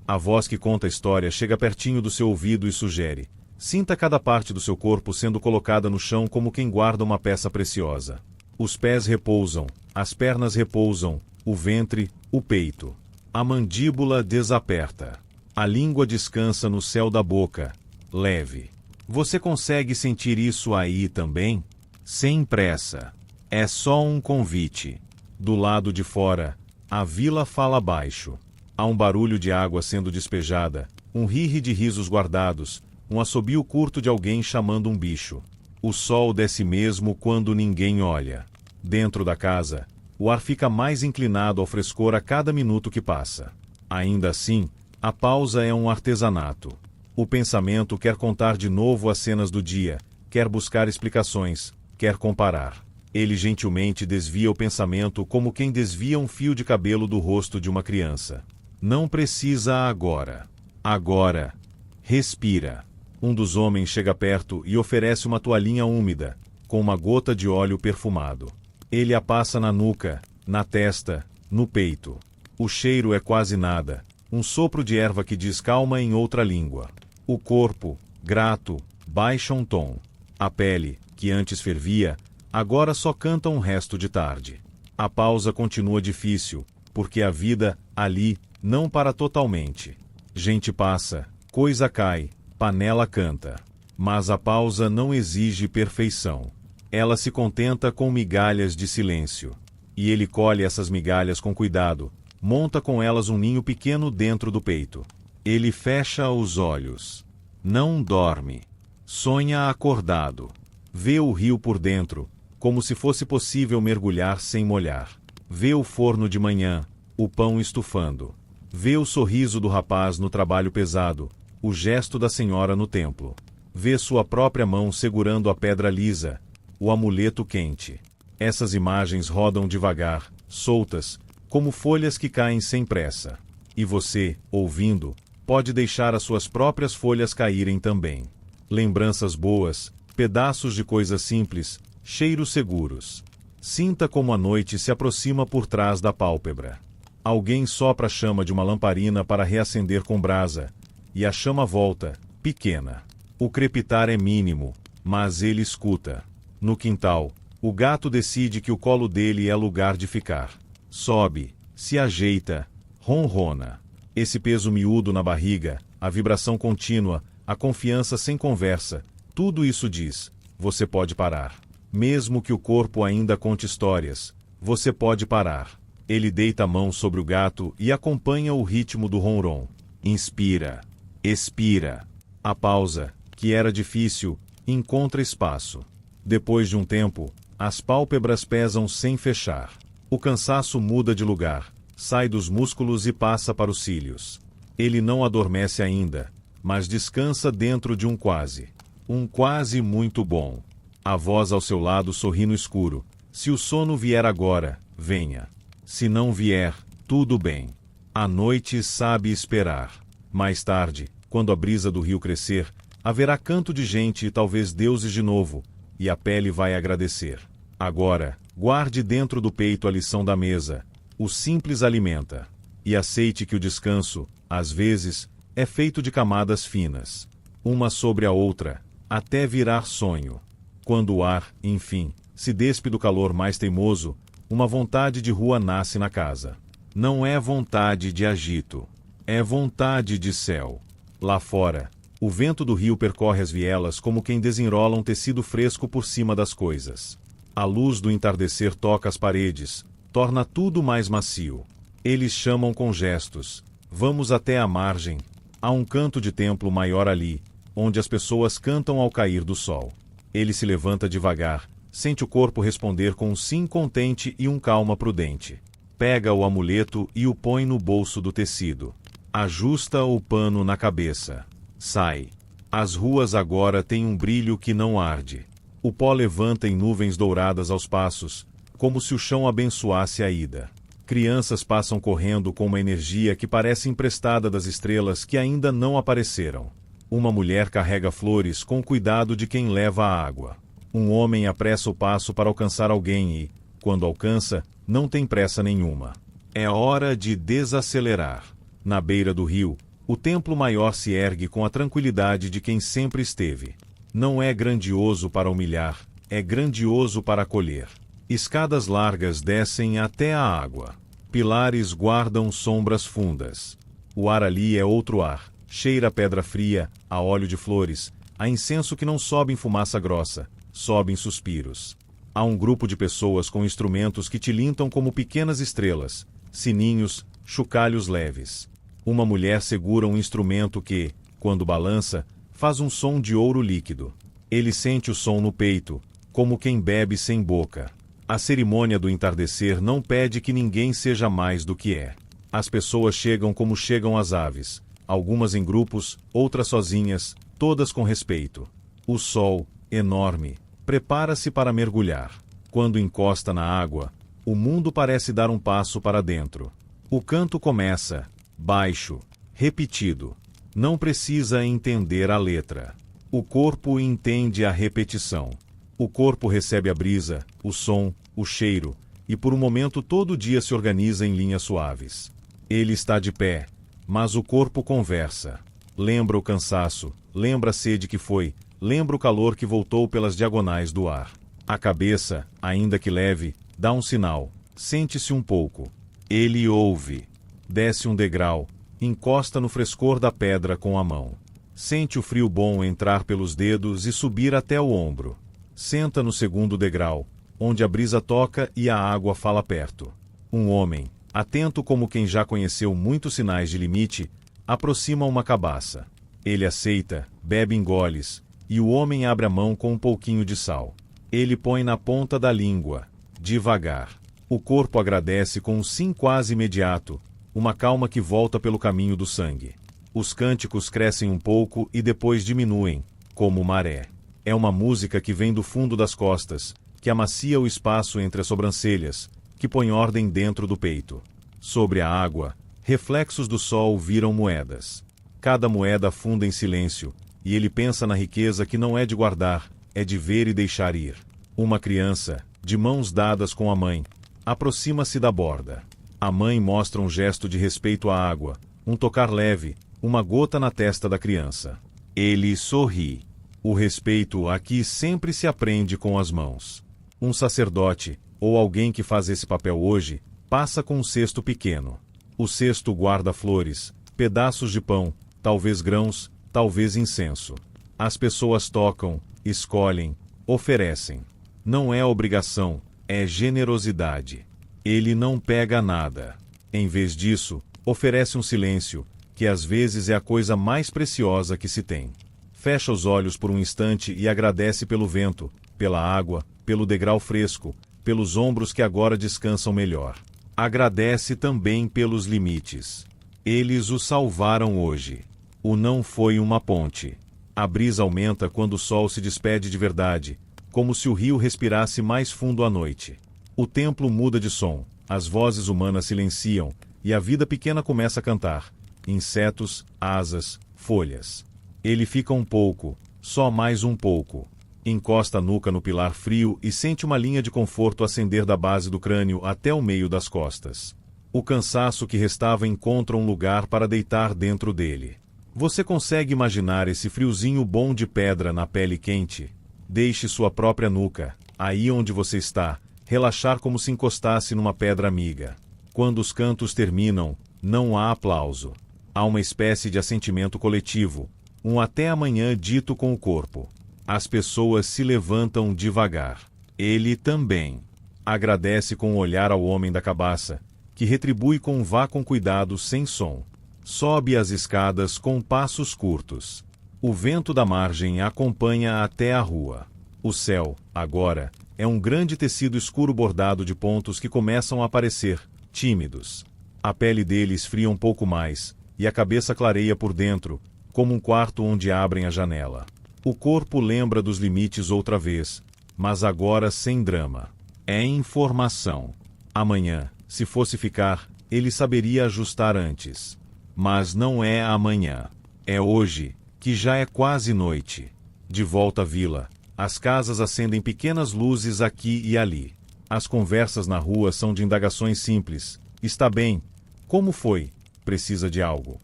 Speaker 1: A voz que conta a história chega pertinho do seu ouvido e sugere: sinta cada parte do seu corpo sendo colocada no chão como quem guarda uma peça preciosa. Os pés repousam, as pernas repousam, o ventre, o peito. A mandíbula desaperta. A língua descansa no céu da boca, leve. Você consegue sentir isso aí também? Sem pressa. É só um convite. Do lado de fora, a vila fala baixo. Há um barulho de água sendo despejada, um rirri de risos guardados, um assobio curto de alguém chamando um bicho. O sol desce mesmo quando ninguém olha. Dentro da casa, o ar fica mais inclinado ao frescor a cada minuto que passa. Ainda assim, a pausa é um artesanato. O pensamento quer contar de novo as cenas do dia, quer buscar explicações, quer comparar. Ele gentilmente desvia o pensamento como quem desvia um fio de cabelo do rosto de uma criança. Não precisa agora. Agora. Respira. Um dos homens chega perto e oferece uma toalhinha úmida, com uma gota de óleo perfumado. Ele a passa na nuca, na testa, no peito. O cheiro é quase nada, um sopro de erva que diz calma em outra língua. O corpo, grato, baixa um tom. A pele, que antes fervia, agora só canta um resto de tarde. A pausa continua difícil, porque a vida, ali, não para totalmente. Gente passa, coisa cai, panela canta. Mas a pausa não exige perfeição. Ela se contenta com migalhas de silêncio. E ele colhe essas migalhas com cuidado, monta com elas um ninho pequeno dentro do peito. Ele fecha os olhos. Não dorme. Sonha acordado. Vê o rio por dentro, como se fosse possível mergulhar sem molhar. Vê o forno de manhã, o pão estufando. Vê o sorriso do rapaz no trabalho pesado, o gesto da senhora no templo. Vê sua própria mão segurando a pedra lisa, o amuleto quente. Essas imagens rodam devagar, soltas, como folhas que caem sem pressa. E você, ouvindo, pode deixar as suas próprias folhas caírem também. Lembranças boas, pedaços de coisas simples, cheiros seguros. Sinta como a noite se aproxima por trás da pálpebra. Alguém sopra a chama de uma lamparina para reacender com brasa, e a chama volta, pequena. O crepitar é mínimo, mas ele escuta. No quintal, o gato decide que o colo dele é lugar de ficar. Sobe, se ajeita, ronrona. Esse peso miúdo na barriga, a vibração contínua, a confiança sem conversa, tudo isso diz: você pode parar. Mesmo que o corpo ainda conte histórias, você pode parar. Ele deita a mão sobre o gato e acompanha o ritmo do ronron. Inspira. Expira. A pausa, que era difícil, encontra espaço. Depois de um tempo, as pálpebras pesam sem fechar. O cansaço muda de lugar, sai dos músculos e passa para os cílios. Ele não adormece ainda, mas descansa dentro de um quase. Um quase muito bom. A voz ao seu lado sorri no escuro. Se o sono vier agora, venha. Se não vier, tudo bem. A noite sabe esperar. Mais tarde, quando a brisa do rio crescer, haverá canto de gente e talvez deuses de novo, e a pele vai agradecer. Agora, guarde dentro do peito a lição da mesa. O simples alimenta. E aceite que o descanso, às vezes, é feito de camadas finas. Uma sobre a outra, até virar sonho. Quando o ar, enfim, se despe do calor mais teimoso, uma vontade de rua nasce na casa. Não é vontade de agito. É vontade de céu. Lá fora, o vento do rio percorre as vielas como quem desenrola um tecido fresco por cima das coisas. A luz do entardecer toca as paredes, torna tudo mais macio. Eles chamam com gestos. Vamos até a margem. Há um canto de templo maior ali, onde as pessoas cantam ao cair do sol. Ele se levanta devagar, sente o corpo responder com um sim contente e um calma prudente. Pega o amuleto e o põe no bolso do tecido. Ajusta o pano na cabeça. Sai. As ruas agora têm um brilho que não arde. O pó levanta em nuvens douradas aos passos, como se o chão abençoasse a ida. Crianças passam correndo com uma energia que parece emprestada das estrelas que ainda não apareceram. Uma mulher carrega flores com o cuidado de quem leva a água. Um homem apressa o passo para alcançar alguém e, quando alcança, não tem pressa nenhuma. É hora de desacelerar. Na beira do rio, o templo maior se ergue com a tranquilidade de quem sempre esteve. Não é grandioso para humilhar, é grandioso para acolher. Escadas largas descem até a água. Pilares guardam sombras fundas. O ar ali é outro ar. Cheira a pedra fria, a óleo de flores, a incenso que não sobe em fumaça grossa, sobe em suspiros. Há um grupo de pessoas com instrumentos que tilintam como pequenas estrelas, sininhos, chocalhos leves. Uma mulher segura um instrumento que, quando balança, faz um som de ouro líquido. Ele sente o som no peito, como quem bebe sem boca. A cerimônia do entardecer não pede que ninguém seja mais do que é. As pessoas chegam como chegam as aves, algumas em grupos, outras sozinhas, todas com respeito. O sol, enorme, prepara-se para mergulhar. Quando encosta na água, o mundo parece dar um passo para dentro. O canto começa, baixo, repetido. Não precisa entender a letra. O corpo entende a repetição. O corpo recebe a brisa, o som, o cheiro, e por um momento todo o dia se organiza em linhas suaves. Ele está de pé, mas o corpo conversa. Lembra o cansaço, lembra a sede que foi, lembra o calor que voltou pelas diagonais do ar. A cabeça, ainda que leve, dá um sinal. Sente-se um pouco. Ele ouve. Desce um degrau, encosta no frescor da pedra com a mão. Sente o frio bom entrar pelos dedos e subir até o ombro. Senta no segundo degrau, onde a brisa toca e a água fala perto. Um homem, atento como quem já conheceu muitos sinais de limite, aproxima uma cabaça. Ele aceita, bebe em goles, e o homem abre a mão com um pouquinho de sal. Ele põe na ponta da língua, devagar. O corpo agradece com um sim quase imediato, uma calma que volta pelo caminho do sangue. Os cânticos crescem um pouco e depois diminuem, como maré. É uma música que vem do fundo das costas, que amacia o espaço entre as sobrancelhas, que põe ordem dentro do peito. Sobre a água, reflexos do sol viram moedas. Cada moeda afunda em silêncio, e ele pensa na riqueza que não é de guardar, é de ver e deixar ir. Uma criança, de mãos dadas com a mãe, aproxima-se da borda. A mãe mostra um gesto de respeito à água, um tocar leve, uma gota na testa da criança. Ele sorri. O respeito aqui sempre se aprende com as mãos. Um sacerdote, ou alguém que faz esse papel hoje, passa com um cesto pequeno. O cesto guarda flores, pedaços de pão, talvez grãos, talvez incenso. As pessoas tocam, escolhem, oferecem. Não é obrigação, é generosidade. Ele não pega nada. Em vez disso, oferece um silêncio, que às vezes é a coisa mais preciosa que se tem. Fecha os olhos por um instante e agradece pelo vento, pela água, pelo degrau fresco, pelos ombros que agora descansam melhor. Agradece também pelos limites. Eles o salvaram hoje. O não foi uma ponte. A brisa aumenta quando o sol se despede de verdade, como se o rio respirasse mais fundo à noite. O templo muda de som, as vozes humanas silenciam, e a vida pequena começa a cantar. Insetos, asas, folhas. Ele fica um pouco, só mais um pouco. Encosta a nuca no pilar frio e sente uma linha de conforto ascender da base do crânio até o meio das costas. O cansaço que restava encontra um lugar para deitar dentro dele. Você consegue imaginar esse friozinho bom de pedra na pele quente? Deixe sua própria nuca, aí onde você está, relaxar como se encostasse numa pedra amiga. Quando os cantos terminam, não há aplauso. Há uma espécie de assentimento coletivo, um até amanhã dito com o corpo. As pessoas se levantam devagar. Ele também. Agradece com o olhar ao homem da cabaça, que retribui com um vá com cuidado sem som. Sobe as escadas com passos curtos. O vento da margem a acompanha até a rua. O céu, agora, é um grande tecido escuro bordado de pontos que começam a aparecer, tímidos. A pele dele esfria um pouco mais, e a cabeça clareia por dentro, como um quarto onde abrem a janela. O corpo lembra dos limites outra vez, mas agora sem drama. É informação. Amanhã, se fosse ficar, ele saberia ajustar antes. Mas não é amanhã. É hoje, que já é quase noite. De volta à vila, as casas acendem pequenas luzes aqui e ali. As conversas na rua são de indagações simples. Está bem? Como foi? Precisa de algo?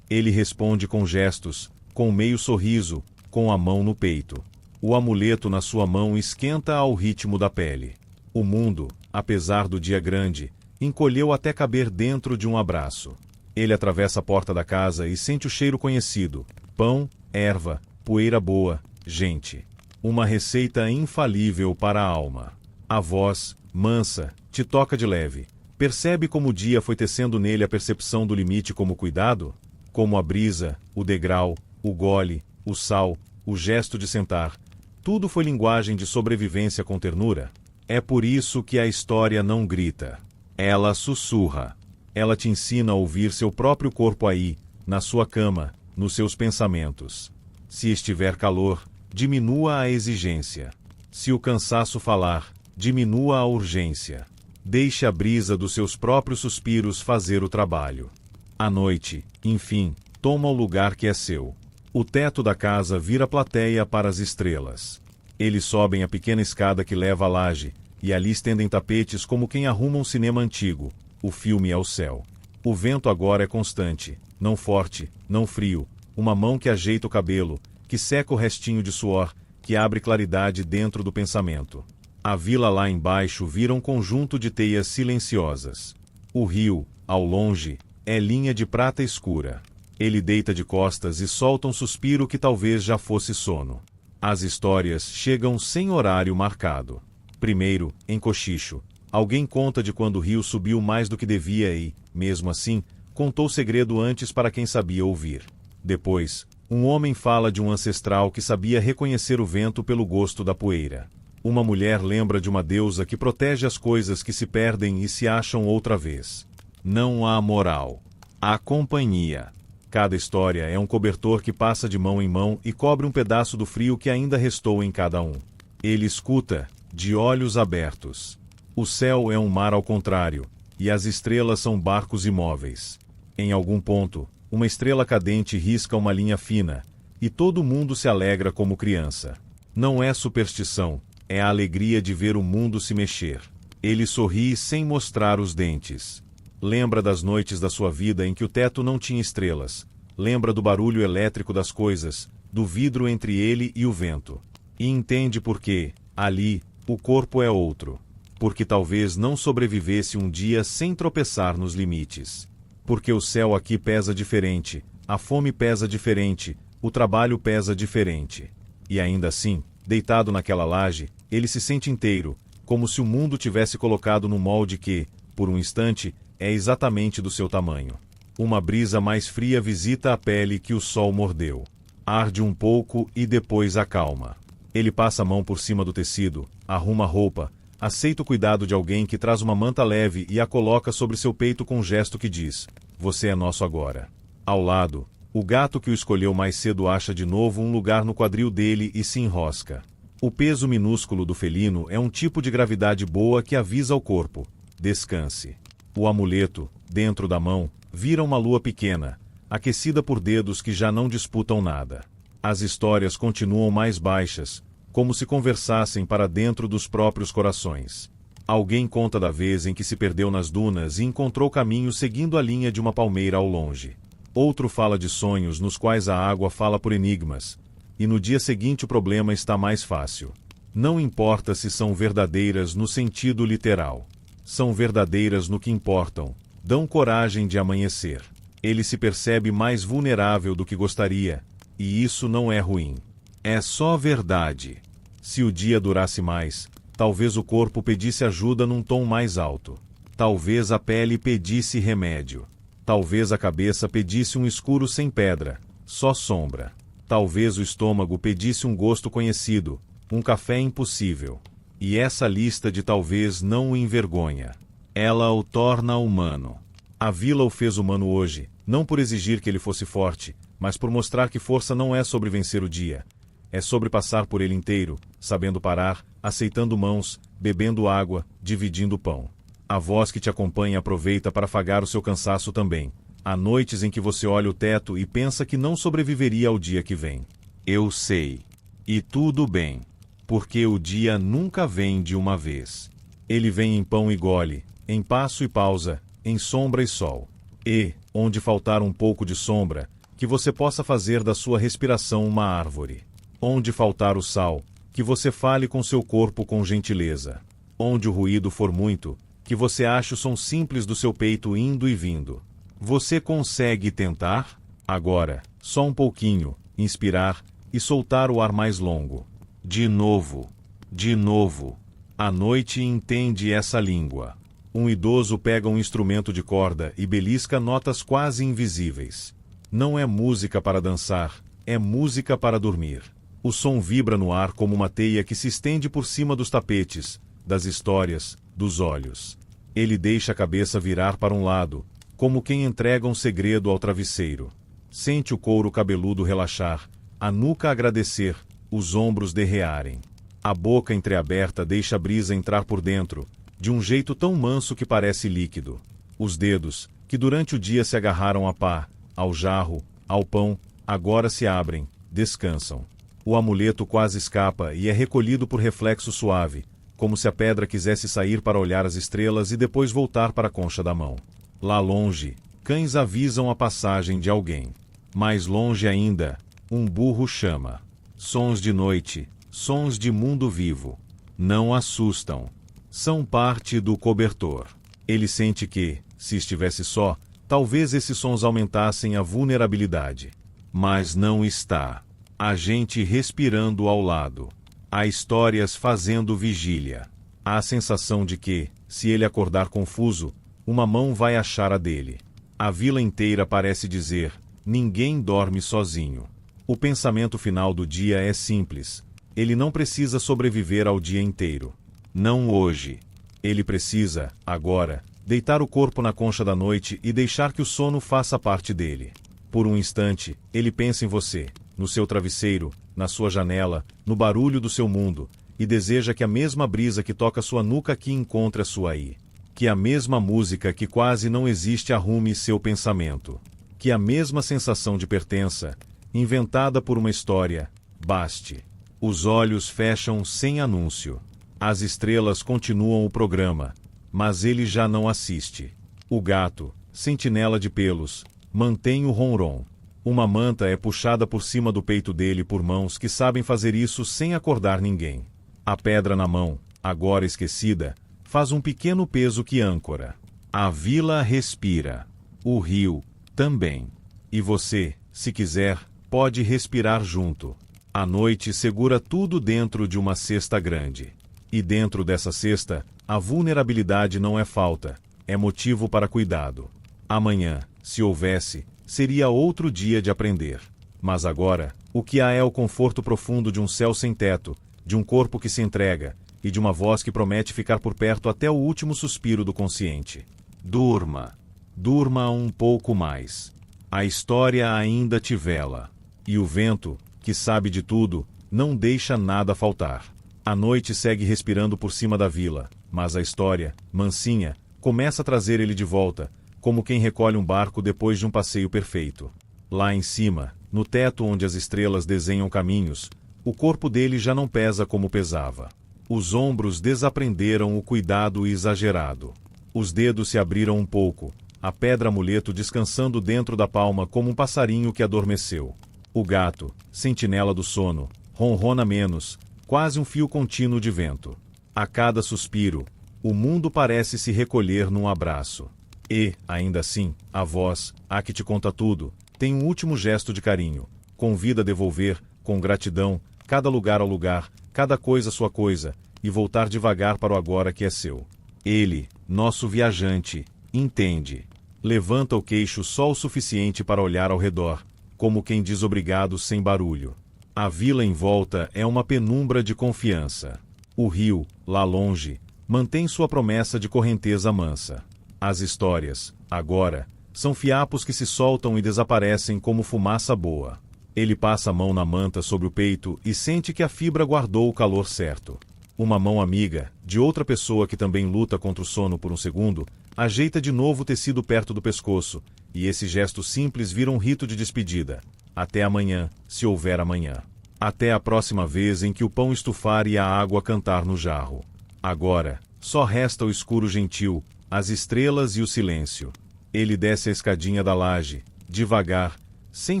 Speaker 1: Ele responde com gestos, com meio sorriso, com a mão no peito. O amuleto na sua mão esquenta ao ritmo da pele. O mundo, apesar do dia grande, encolheu até caber dentro de um abraço. Ele atravessa a porta da casa e sente o cheiro conhecido. Pão, erva, poeira boa, gente. Uma receita infalível para a alma. A voz, mansa, te toca de leve. Percebe como o dia foi tecendo nele a percepção do limite como cuidado? Como a brisa, o degrau, o gole, o sal, o gesto de sentar. Tudo foi linguagem de sobrevivência com ternura. É por isso que a história não grita. Ela sussurra. Ela te ensina a ouvir seu próprio corpo aí, na sua cama, nos seus pensamentos. Se estiver calor, diminua a exigência. Se o cansaço falar, diminua a urgência. Deixe a brisa dos seus próprios suspiros fazer o trabalho. À noite, enfim, toma o lugar que é seu. O teto da casa vira plateia para as estrelas. Eles sobem a pequena escada que leva à laje, e ali estendem tapetes como quem arruma um cinema antigo. O filme é o céu. O vento agora é constante, não forte, não frio. Uma mão que ajeita o cabelo, que seca o restinho de suor, que abre claridade dentro do pensamento. A vila lá embaixo vira um conjunto de teias silenciosas. O rio, ao longe, é linha de prata escura. Ele deita de costas e solta um suspiro que talvez já fosse sono. As histórias chegam sem horário marcado. Primeiro, em cochicho, alguém conta de quando o rio subiu mais do que devia e, mesmo assim, contou o segredo antes para quem sabia ouvir. Depois, um homem fala de um ancestral que sabia reconhecer o vento pelo gosto da poeira. Uma mulher lembra de uma deusa que protege as coisas que se perdem e se acham outra vez. Não há moral. Há companhia. Cada história é um cobertor que passa de mão em mão e cobre um pedaço do frio que ainda restou em cada um. Ele escuta, de olhos abertos. O céu é um mar ao contrário, e as estrelas são barcos imóveis. Em algum ponto, uma estrela cadente risca uma linha fina, e todo mundo se alegra como criança. Não é superstição, é a alegria de ver o mundo se mexer. Ele sorri sem mostrar os dentes. Lembra das noites da sua vida em que o teto não tinha estrelas. Lembra do barulho elétrico das coisas, do vidro entre ele e o vento. E entende por que, ali, o corpo é outro. Porque talvez não sobrevivesse um dia sem tropeçar nos limites. Porque o céu aqui pesa diferente, a fome pesa diferente, o trabalho pesa diferente. E ainda assim, deitado naquela laje, ele se sente inteiro, como se o mundo tivesse colocado no molde que, por um instante, é exatamente do seu tamanho. Uma brisa mais fria visita a pele que o sol mordeu. Arde um pouco e depois acalma. Ele passa a mão por cima do tecido, arruma a roupa, aceita o cuidado de alguém que traz uma manta leve e a coloca sobre seu peito com um gesto que diz: "Você é nosso agora." Ao lado, o gato que o escolheu mais cedo acha de novo um lugar no quadril dele e se enrosca. O peso minúsculo do felino é um tipo de gravidade boa que avisa ao corpo: descanse. O amuleto, dentro da mão, vira uma lua pequena, aquecida por dedos que já não disputam nada. As histórias continuam mais baixas, como se conversassem para dentro dos próprios corações. Alguém conta da vez em que se perdeu nas dunas e encontrou caminho seguindo a linha de uma palmeira ao longe. Outro fala de sonhos nos quais a água fala por enigmas, e no dia seguinte o problema está mais fácil. Não importa se são verdadeiras no sentido literal. São verdadeiras no que importam, dão coragem de amanhecer. Ele se percebe mais vulnerável do que gostaria, e isso não é ruim. É só verdade. Se o dia durasse mais, talvez o corpo pedisse ajuda num tom mais alto. Talvez a pele pedisse remédio. Talvez a cabeça pedisse um escuro sem pedra, só sombra. Talvez o estômago pedisse um gosto conhecido, um café impossível. E essa lista de talvez não o envergonha. Ela o torna humano. A vila o fez humano hoje, não por exigir que ele fosse forte, mas por mostrar que força não é sobre vencer o dia. É sobre passar por ele inteiro, sabendo parar, aceitando mãos, bebendo água, dividindo pão. A voz que te acompanha aproveita para afagar o seu cansaço também. Há noites em que você olha o teto e pensa que não sobreviveria ao dia que vem. Eu sei. E tudo bem. Porque o dia nunca vem de uma vez. Ele vem em pão e gole, em passo e pausa, em sombra e sol. E, onde faltar um pouco de sombra, que você possa fazer da sua respiração uma árvore. Onde faltar o sal, que você fale com seu corpo com gentileza. Onde o ruído for muito, que você ache o som simples do seu peito indo e vindo. Você consegue tentar? Agora, só um pouquinho, inspirar e soltar o ar mais longo. De novo. De novo. A noite entende essa língua. Um idoso pega um instrumento de corda e belisca notas quase invisíveis. Não é música para dançar, é música para dormir. O som vibra no ar como uma teia que se estende por cima dos tapetes, das histórias, dos olhos. Ele deixa a cabeça virar para um lado, como quem entrega um segredo ao travesseiro. Sente o couro cabeludo relaxar, a nuca agradecer, os ombros derrearem. A boca entreaberta deixa a brisa entrar por dentro, de um jeito tão manso que parece líquido. Os dedos, que durante o dia se agarraram à pá, ao jarro, ao pão, agora se abrem, descansam. O amuleto quase escapa e é recolhido por reflexo suave, como se a pedra quisesse sair para olhar as estrelas e depois voltar para a concha da mão. Lá longe, cães avisam a passagem de alguém. Mais longe ainda, um burro chama. Sons de noite, sons de mundo vivo. Não assustam. São parte do cobertor. Ele sente que, se estivesse só, talvez esses sons aumentassem a vulnerabilidade. Mas não está. Há gente respirando ao lado. Há histórias fazendo vigília. Há a sensação de que, se ele acordar confuso, uma mão vai achar a dele. A vila inteira parece dizer: ninguém dorme sozinho. O pensamento final do dia é simples. Ele não precisa sobreviver ao dia inteiro. Não hoje. Ele precisa, agora, deitar o corpo na concha da noite e deixar que o sono faça parte dele. Por um instante, ele pensa em você, no seu travesseiro, na sua janela, no barulho do seu mundo, e deseja que a mesma brisa que toca sua nuca aqui encontre a sua aí. Que a mesma música que quase não existe arrume seu pensamento. Que a mesma sensação de pertença, inventada por uma história, baste. Os olhos fecham sem anúncio. As estrelas continuam o programa, mas ele já não assiste. O gato, sentinela de pelos, mantém o ronron. Uma manta é puxada por cima do peito dele por mãos que sabem fazer isso sem acordar ninguém. A pedra na mão, agora esquecida, faz um pequeno peso que âncora. A vila respira. O rio também. E você, se quiser, pode respirar junto. A noite segura tudo dentro de uma cesta grande. E dentro dessa cesta, a vulnerabilidade não é falta, é motivo para cuidado. Amanhã, se houvesse, seria outro dia de aprender. Mas agora, o que há é o conforto profundo de um céu sem teto, de um corpo que se entrega, e de uma voz que promete ficar por perto até o último suspiro do consciente. Durma. Durma um pouco mais. A história ainda te vela. E o vento, que sabe de tudo, não deixa nada faltar. A noite segue respirando por cima da vila, mas a história, mansinha, começa a trazer ele de volta, como quem recolhe um barco depois de um passeio perfeito. Lá em cima, no teto onde as estrelas desenham caminhos, o corpo dele já não pesa como pesava. Os ombros desaprenderam o cuidado exagerado. Os dedos se abriram um pouco, a pedra amuleto descansando dentro da palma como um passarinho que adormeceu. O gato, sentinela do sono, ronrona menos, quase um fio contínuo de vento. A cada suspiro, o mundo parece se recolher num abraço. E, ainda assim, a voz, a que te conta tudo, tem um último gesto de carinho. Convida a devolver, com gratidão, cada lugar ao lugar, cada coisa sua coisa, e voltar devagar para o agora que é seu. Ele, nosso viajante, entende. Levanta o queixo só o suficiente para olhar ao redor, como quem diz obrigado sem barulho. A vila em volta é uma penumbra de confiança. O rio, lá longe, mantém sua promessa de correnteza mansa. As histórias, agora, são fiapos que se soltam e desaparecem como fumaça boa. Ele passa a mão na manta sobre o peito e sente que a fibra guardou o calor certo. Uma mão amiga, de outra pessoa que também luta contra o sono por um segundo, ajeita de novo o tecido perto do pescoço, e esse gesto simples vira um rito de despedida. Até amanhã, se houver amanhã. Até a próxima vez em que o pão estufar e a água cantar no jarro. Agora, só resta o escuro gentil, as estrelas e o silêncio. Ele desce a escadinha da laje, devagar, sem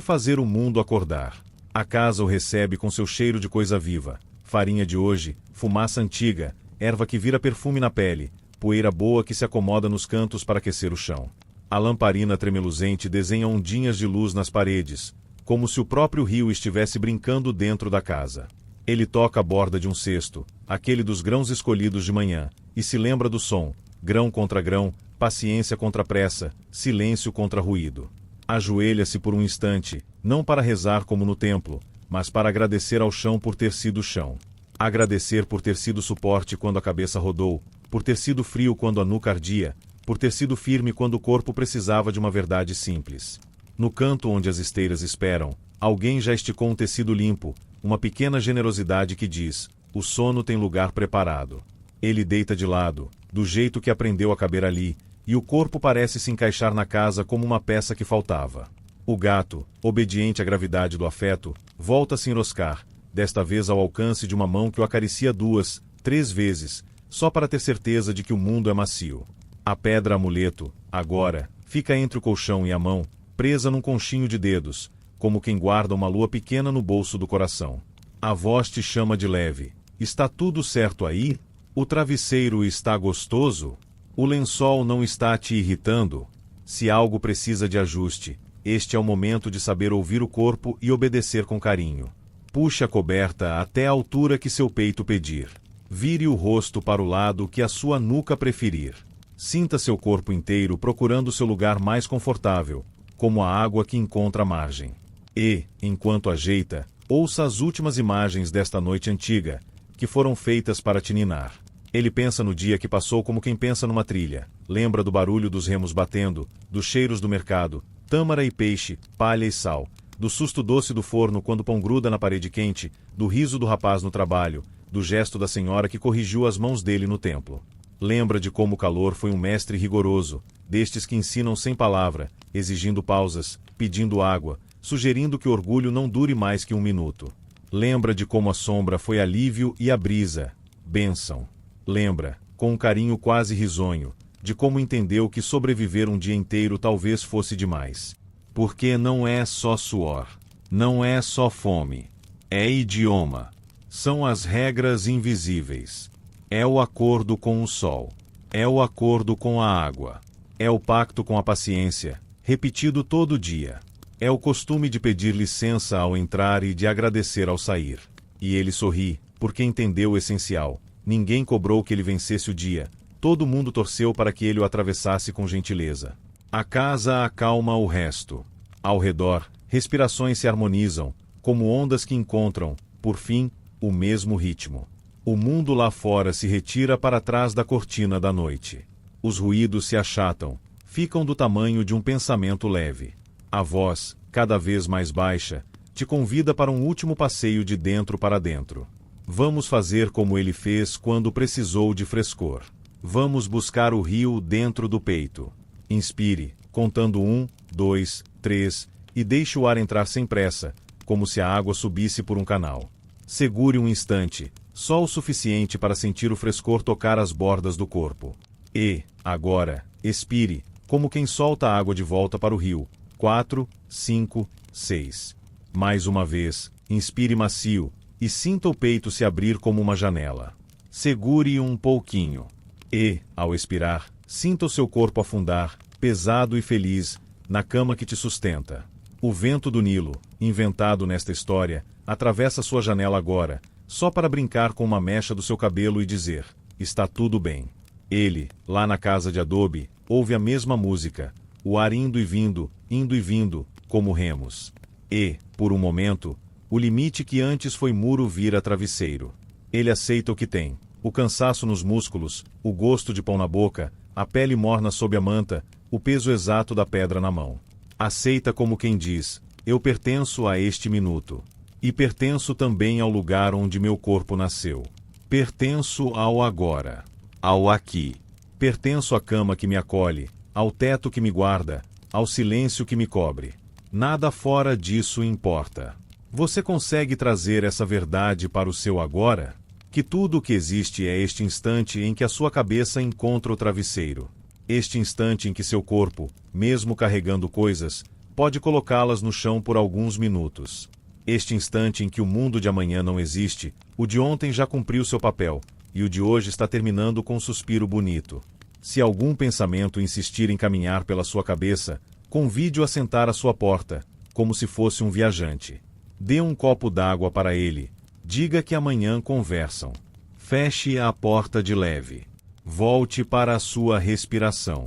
Speaker 1: fazer o mundo acordar. A casa o recebe com seu cheiro de coisa viva. Farinha de hoje, fumaça antiga, erva que vira perfume na pele, poeira boa que se acomoda nos cantos para aquecer o chão. A lamparina tremeluzente desenha ondinhas de luz nas paredes, como se o próprio rio estivesse brincando dentro da casa. Ele toca a borda de um cesto, aquele dos grãos escolhidos de manhã, e se lembra do som, grão contra grão, paciência contra pressa, silêncio contra ruído. Ajoelha-se por um instante, não para rezar como no templo, mas para agradecer ao chão por ter sido chão. Agradecer por ter sido suporte quando a cabeça rodou, por ter sido frio quando a nuca ardia, por ter sido firme quando o corpo precisava de uma verdade simples. No canto onde as esteiras esperam, alguém já esticou um tecido limpo, uma pequena generosidade que diz: o sono tem lugar preparado. Ele deita de lado, do jeito que aprendeu a caber ali, e o corpo parece se encaixar na casa como uma peça que faltava. O gato, obediente à gravidade do afeto, volta a se enroscar, desta vez ao alcance de uma mão que o acaricia 2, 3 vezes, só para ter certeza de que o mundo é macio. A pedra amuleto, agora, fica entre o colchão e a mão, presa num conchinho de dedos, como quem guarda uma lua pequena no bolso do coração. A voz te chama de leve. Está tudo certo aí? O travesseiro está gostoso? O lençol não está te irritando? Se algo precisa de ajuste, este é o momento de saber ouvir o corpo e obedecer com carinho. Puxe a coberta até a altura que seu peito pedir. Vire o rosto para o lado que a sua nuca preferir. Sinta seu corpo inteiro procurando seu lugar mais confortável, como a água que encontra a margem. E, enquanto ajeita, ouça as últimas imagens desta noite antiga, que foram feitas para te ninar. Ele pensa no dia que passou como quem pensa numa trilha. Lembra do barulho dos remos batendo, dos cheiros do mercado, tâmara e peixe, palha e sal, do susto doce do forno quando o pão gruda na parede quente, do riso do rapaz no trabalho, do gesto da senhora que corrigiu as mãos dele no templo. Lembra de como o calor foi um mestre rigoroso, destes que ensinam sem palavra, exigindo pausas, pedindo água, sugerindo que o orgulho não dure mais que um minuto. Lembra de como a sombra foi alívio e a brisa, bênção. Lembra, com um carinho quase risonho, de como entendeu que sobreviver um dia inteiro talvez fosse demais. Porque não é só suor, não é só fome, é idioma. São as regras invisíveis. É o acordo com o sol, é o acordo com a água, é o pacto com a paciência, repetido todo dia. É o costume de pedir licença ao entrar e de agradecer ao sair. E ele sorri, porque entendeu o essencial. Ninguém cobrou que ele vencesse o dia. Todo mundo torceu para que ele o atravessasse com gentileza. A casa acalma o resto. Ao redor, respirações se harmonizam, como ondas que encontram, por fim, o mesmo ritmo. O mundo lá fora se retira para trás da cortina da noite. Os ruídos se achatam, ficam do tamanho de um pensamento leve. A voz, cada vez mais baixa, te convida para um último passeio de dentro para dentro. Vamos fazer como ele fez quando precisou de frescor. Vamos buscar o rio dentro do peito. Inspire, contando 1, 2, 3, e deixe o ar entrar sem pressa, como se a água subisse por um canal. Segure um instante, só o suficiente para sentir o frescor tocar as bordas do corpo. E, agora, expire, como quem solta a água de volta para o rio. 4, 5, 6. Mais uma vez, inspire macio, e sinta o peito se abrir como uma janela. Segure um pouquinho. E, ao expirar, sinta o seu corpo afundar, pesado e feliz, na cama que te sustenta. O vento do Nilo, inventado nesta história, atravessa sua janela agora, só para brincar com uma mecha do seu cabelo e dizer: está tudo bem. Ele, lá na casa de adobe, ouve a mesma música, o ar indo e vindo, como remos. E, por um momento, o limite que antes foi muro vira travesseiro. Ele aceita o que tem: o cansaço nos músculos, o gosto de pão na boca, a pele morna sob a manta, o peso exato da pedra na mão. Aceita como quem diz: eu pertenço a este minuto. E pertenço também ao lugar onde meu corpo nasceu. Pertenço ao agora, ao aqui. Pertenço à cama que me acolhe, ao teto que me guarda, ao silêncio que me cobre. Nada fora disso importa. Você consegue trazer essa verdade para o seu agora? Que tudo o que existe é este instante em que a sua cabeça encontra o travesseiro. Este instante em que seu corpo, mesmo carregando coisas, pode colocá-las no chão por alguns minutos. Este instante em que o mundo de amanhã não existe, o de ontem já cumpriu seu papel, e o de hoje está terminando com um suspiro bonito. Se algum pensamento insistir em caminhar pela sua cabeça, convide-o a sentar à sua porta, como se fosse um viajante. Dê um copo d'água para ele. Diga que amanhã conversam. Feche a porta de leve. Volte para a sua respiração.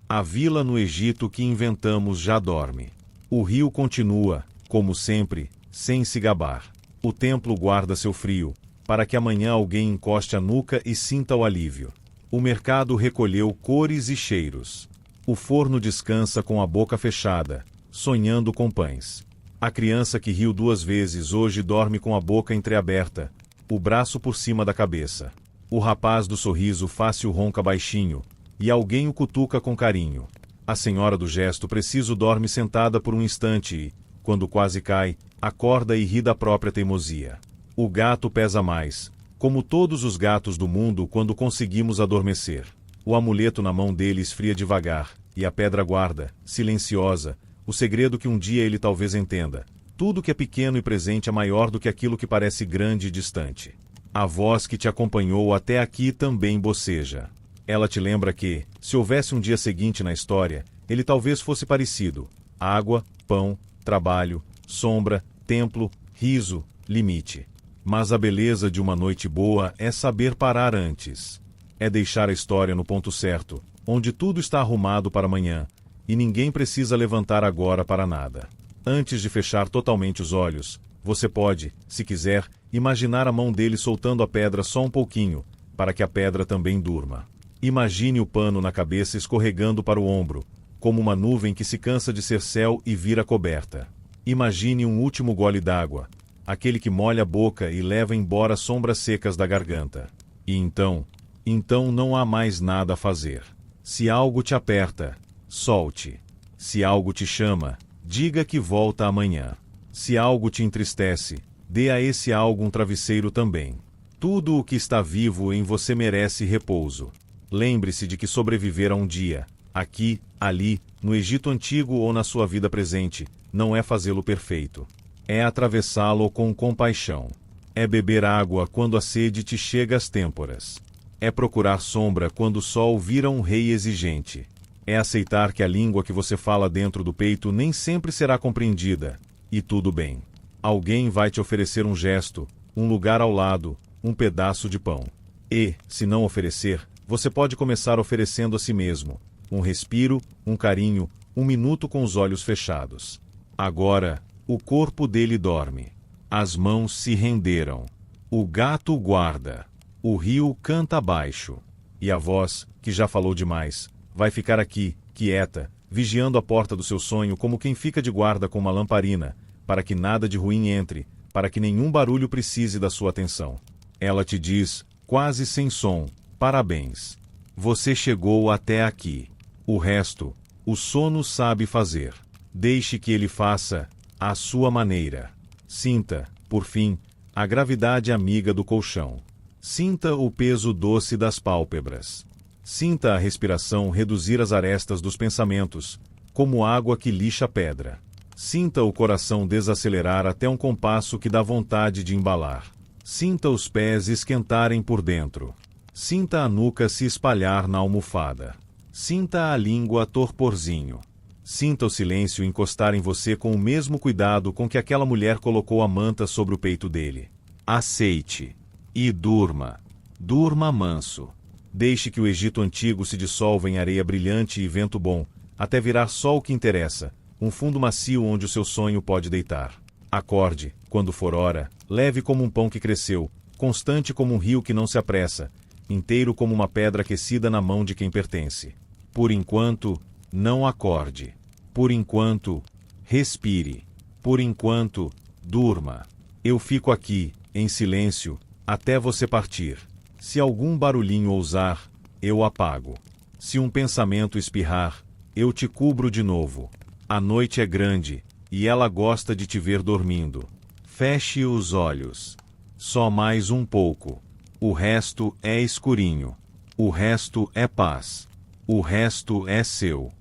Speaker 1: A vila no Egito que inventamos já dorme. O rio continua, como sempre, sem se gabar. O templo guarda seu frio, para que amanhã alguém encoste a nuca e sinta o alívio. O mercado recolheu cores e cheiros. O forno descansa com a boca fechada, sonhando com pães. A criança que riu 2 vezes hoje dorme com a boca entreaberta, o braço por cima da cabeça. O rapaz do sorriso fácil ronca baixinho, e alguém o cutuca com carinho. A senhora do gesto preciso dorme sentada por um instante e, quando quase cai, acorda e ri da própria teimosia. O gato pesa mais, como todos os gatos do mundo quando conseguimos adormecer. O amuleto na mão dele esfria devagar, e a pedra guarda, silenciosa, o segredo que um dia ele talvez entenda. Tudo que é pequeno e presente é maior do que aquilo que parece grande e distante. A voz que te acompanhou até aqui também boceja. Ela te lembra que, se houvesse um dia seguinte na história, ele talvez fosse parecido. Água, pão, trabalho, sombra, templo, riso, limite. Mas a beleza de uma noite boa é saber parar antes. É deixar a história no ponto certo, onde tudo está arrumado para amanhã, e ninguém precisa levantar agora para nada. Antes de fechar totalmente os olhos, você pode, se quiser, imaginar a mão dele soltando a pedra só um pouquinho, para que a pedra também durma. Imagine o pano na cabeça escorregando para o ombro, como uma nuvem que se cansa de ser céu e vira coberta. Imagine um último gole d'água, aquele que molha a boca e leva embora as sombras secas da garganta. E então não há mais nada a fazer. Se algo te aperta, solte. Se algo te chama, diga que volta amanhã. Se algo te entristece, dê a esse algo um travesseiro também. Tudo o que está vivo em você merece repouso. Lembre-se de que sobreviver a um dia, aqui, ali, no Egito Antigo ou na sua vida presente, não é fazê-lo perfeito. É atravessá-lo com compaixão. É beber água quando a sede te chega às têmporas. É procurar sombra quando o sol vira um rei exigente. É aceitar que a língua que você fala dentro do peito nem sempre será compreendida. E tudo bem. Alguém vai te oferecer um gesto, um lugar ao lado, um pedaço de pão. E, se não oferecer, você pode começar oferecendo a si mesmo um respiro, um carinho, um minuto com os olhos fechados. Agora, o corpo dele dorme. As mãos se renderam. O gato guarda. O rio canta baixo. E a voz, que já falou demais, vai ficar aqui, quieta, vigiando a porta do seu sonho como quem fica de guarda com uma lamparina, para que nada de ruim entre, para que nenhum barulho precise da sua atenção. Ela te diz, quase sem som, parabéns. Você chegou até aqui. O resto, o sono sabe fazer. Deixe que ele faça, à sua maneira. Sinta, por fim, a gravidade amiga do colchão. Sinta o peso doce das pálpebras. Sinta a respiração reduzir as arestas dos pensamentos, como água que lixa a pedra. Sinta o coração desacelerar até um compasso que dá vontade de embalar. Sinta os pés esquentarem por dentro. Sinta a nuca se espalhar na almofada. Sinta a língua torporzinho. Sinta o silêncio encostar em você com o mesmo cuidado com que aquela mulher colocou a manta sobre o peito dele. Aceite. E durma. Durma manso. Deixe que o Egito Antigo se dissolva em areia brilhante e vento bom, até virar só o que interessa, um fundo macio onde o seu sonho pode deitar. Acorde, quando for hora, leve como um pão que cresceu, constante como um rio que não se apressa, inteiro como uma pedra aquecida na mão de quem pertence. Por enquanto, não acorde. Por enquanto, respire. Por enquanto, durma. Eu fico aqui, em silêncio, até você partir. Se algum barulhinho ousar, eu apago. Se um pensamento espirrar, eu te cubro de novo. A noite é grande, e ela gosta de te ver dormindo. Feche os olhos. Só mais um pouco. O resto é escurinho. O resto é paz. O resto é seu.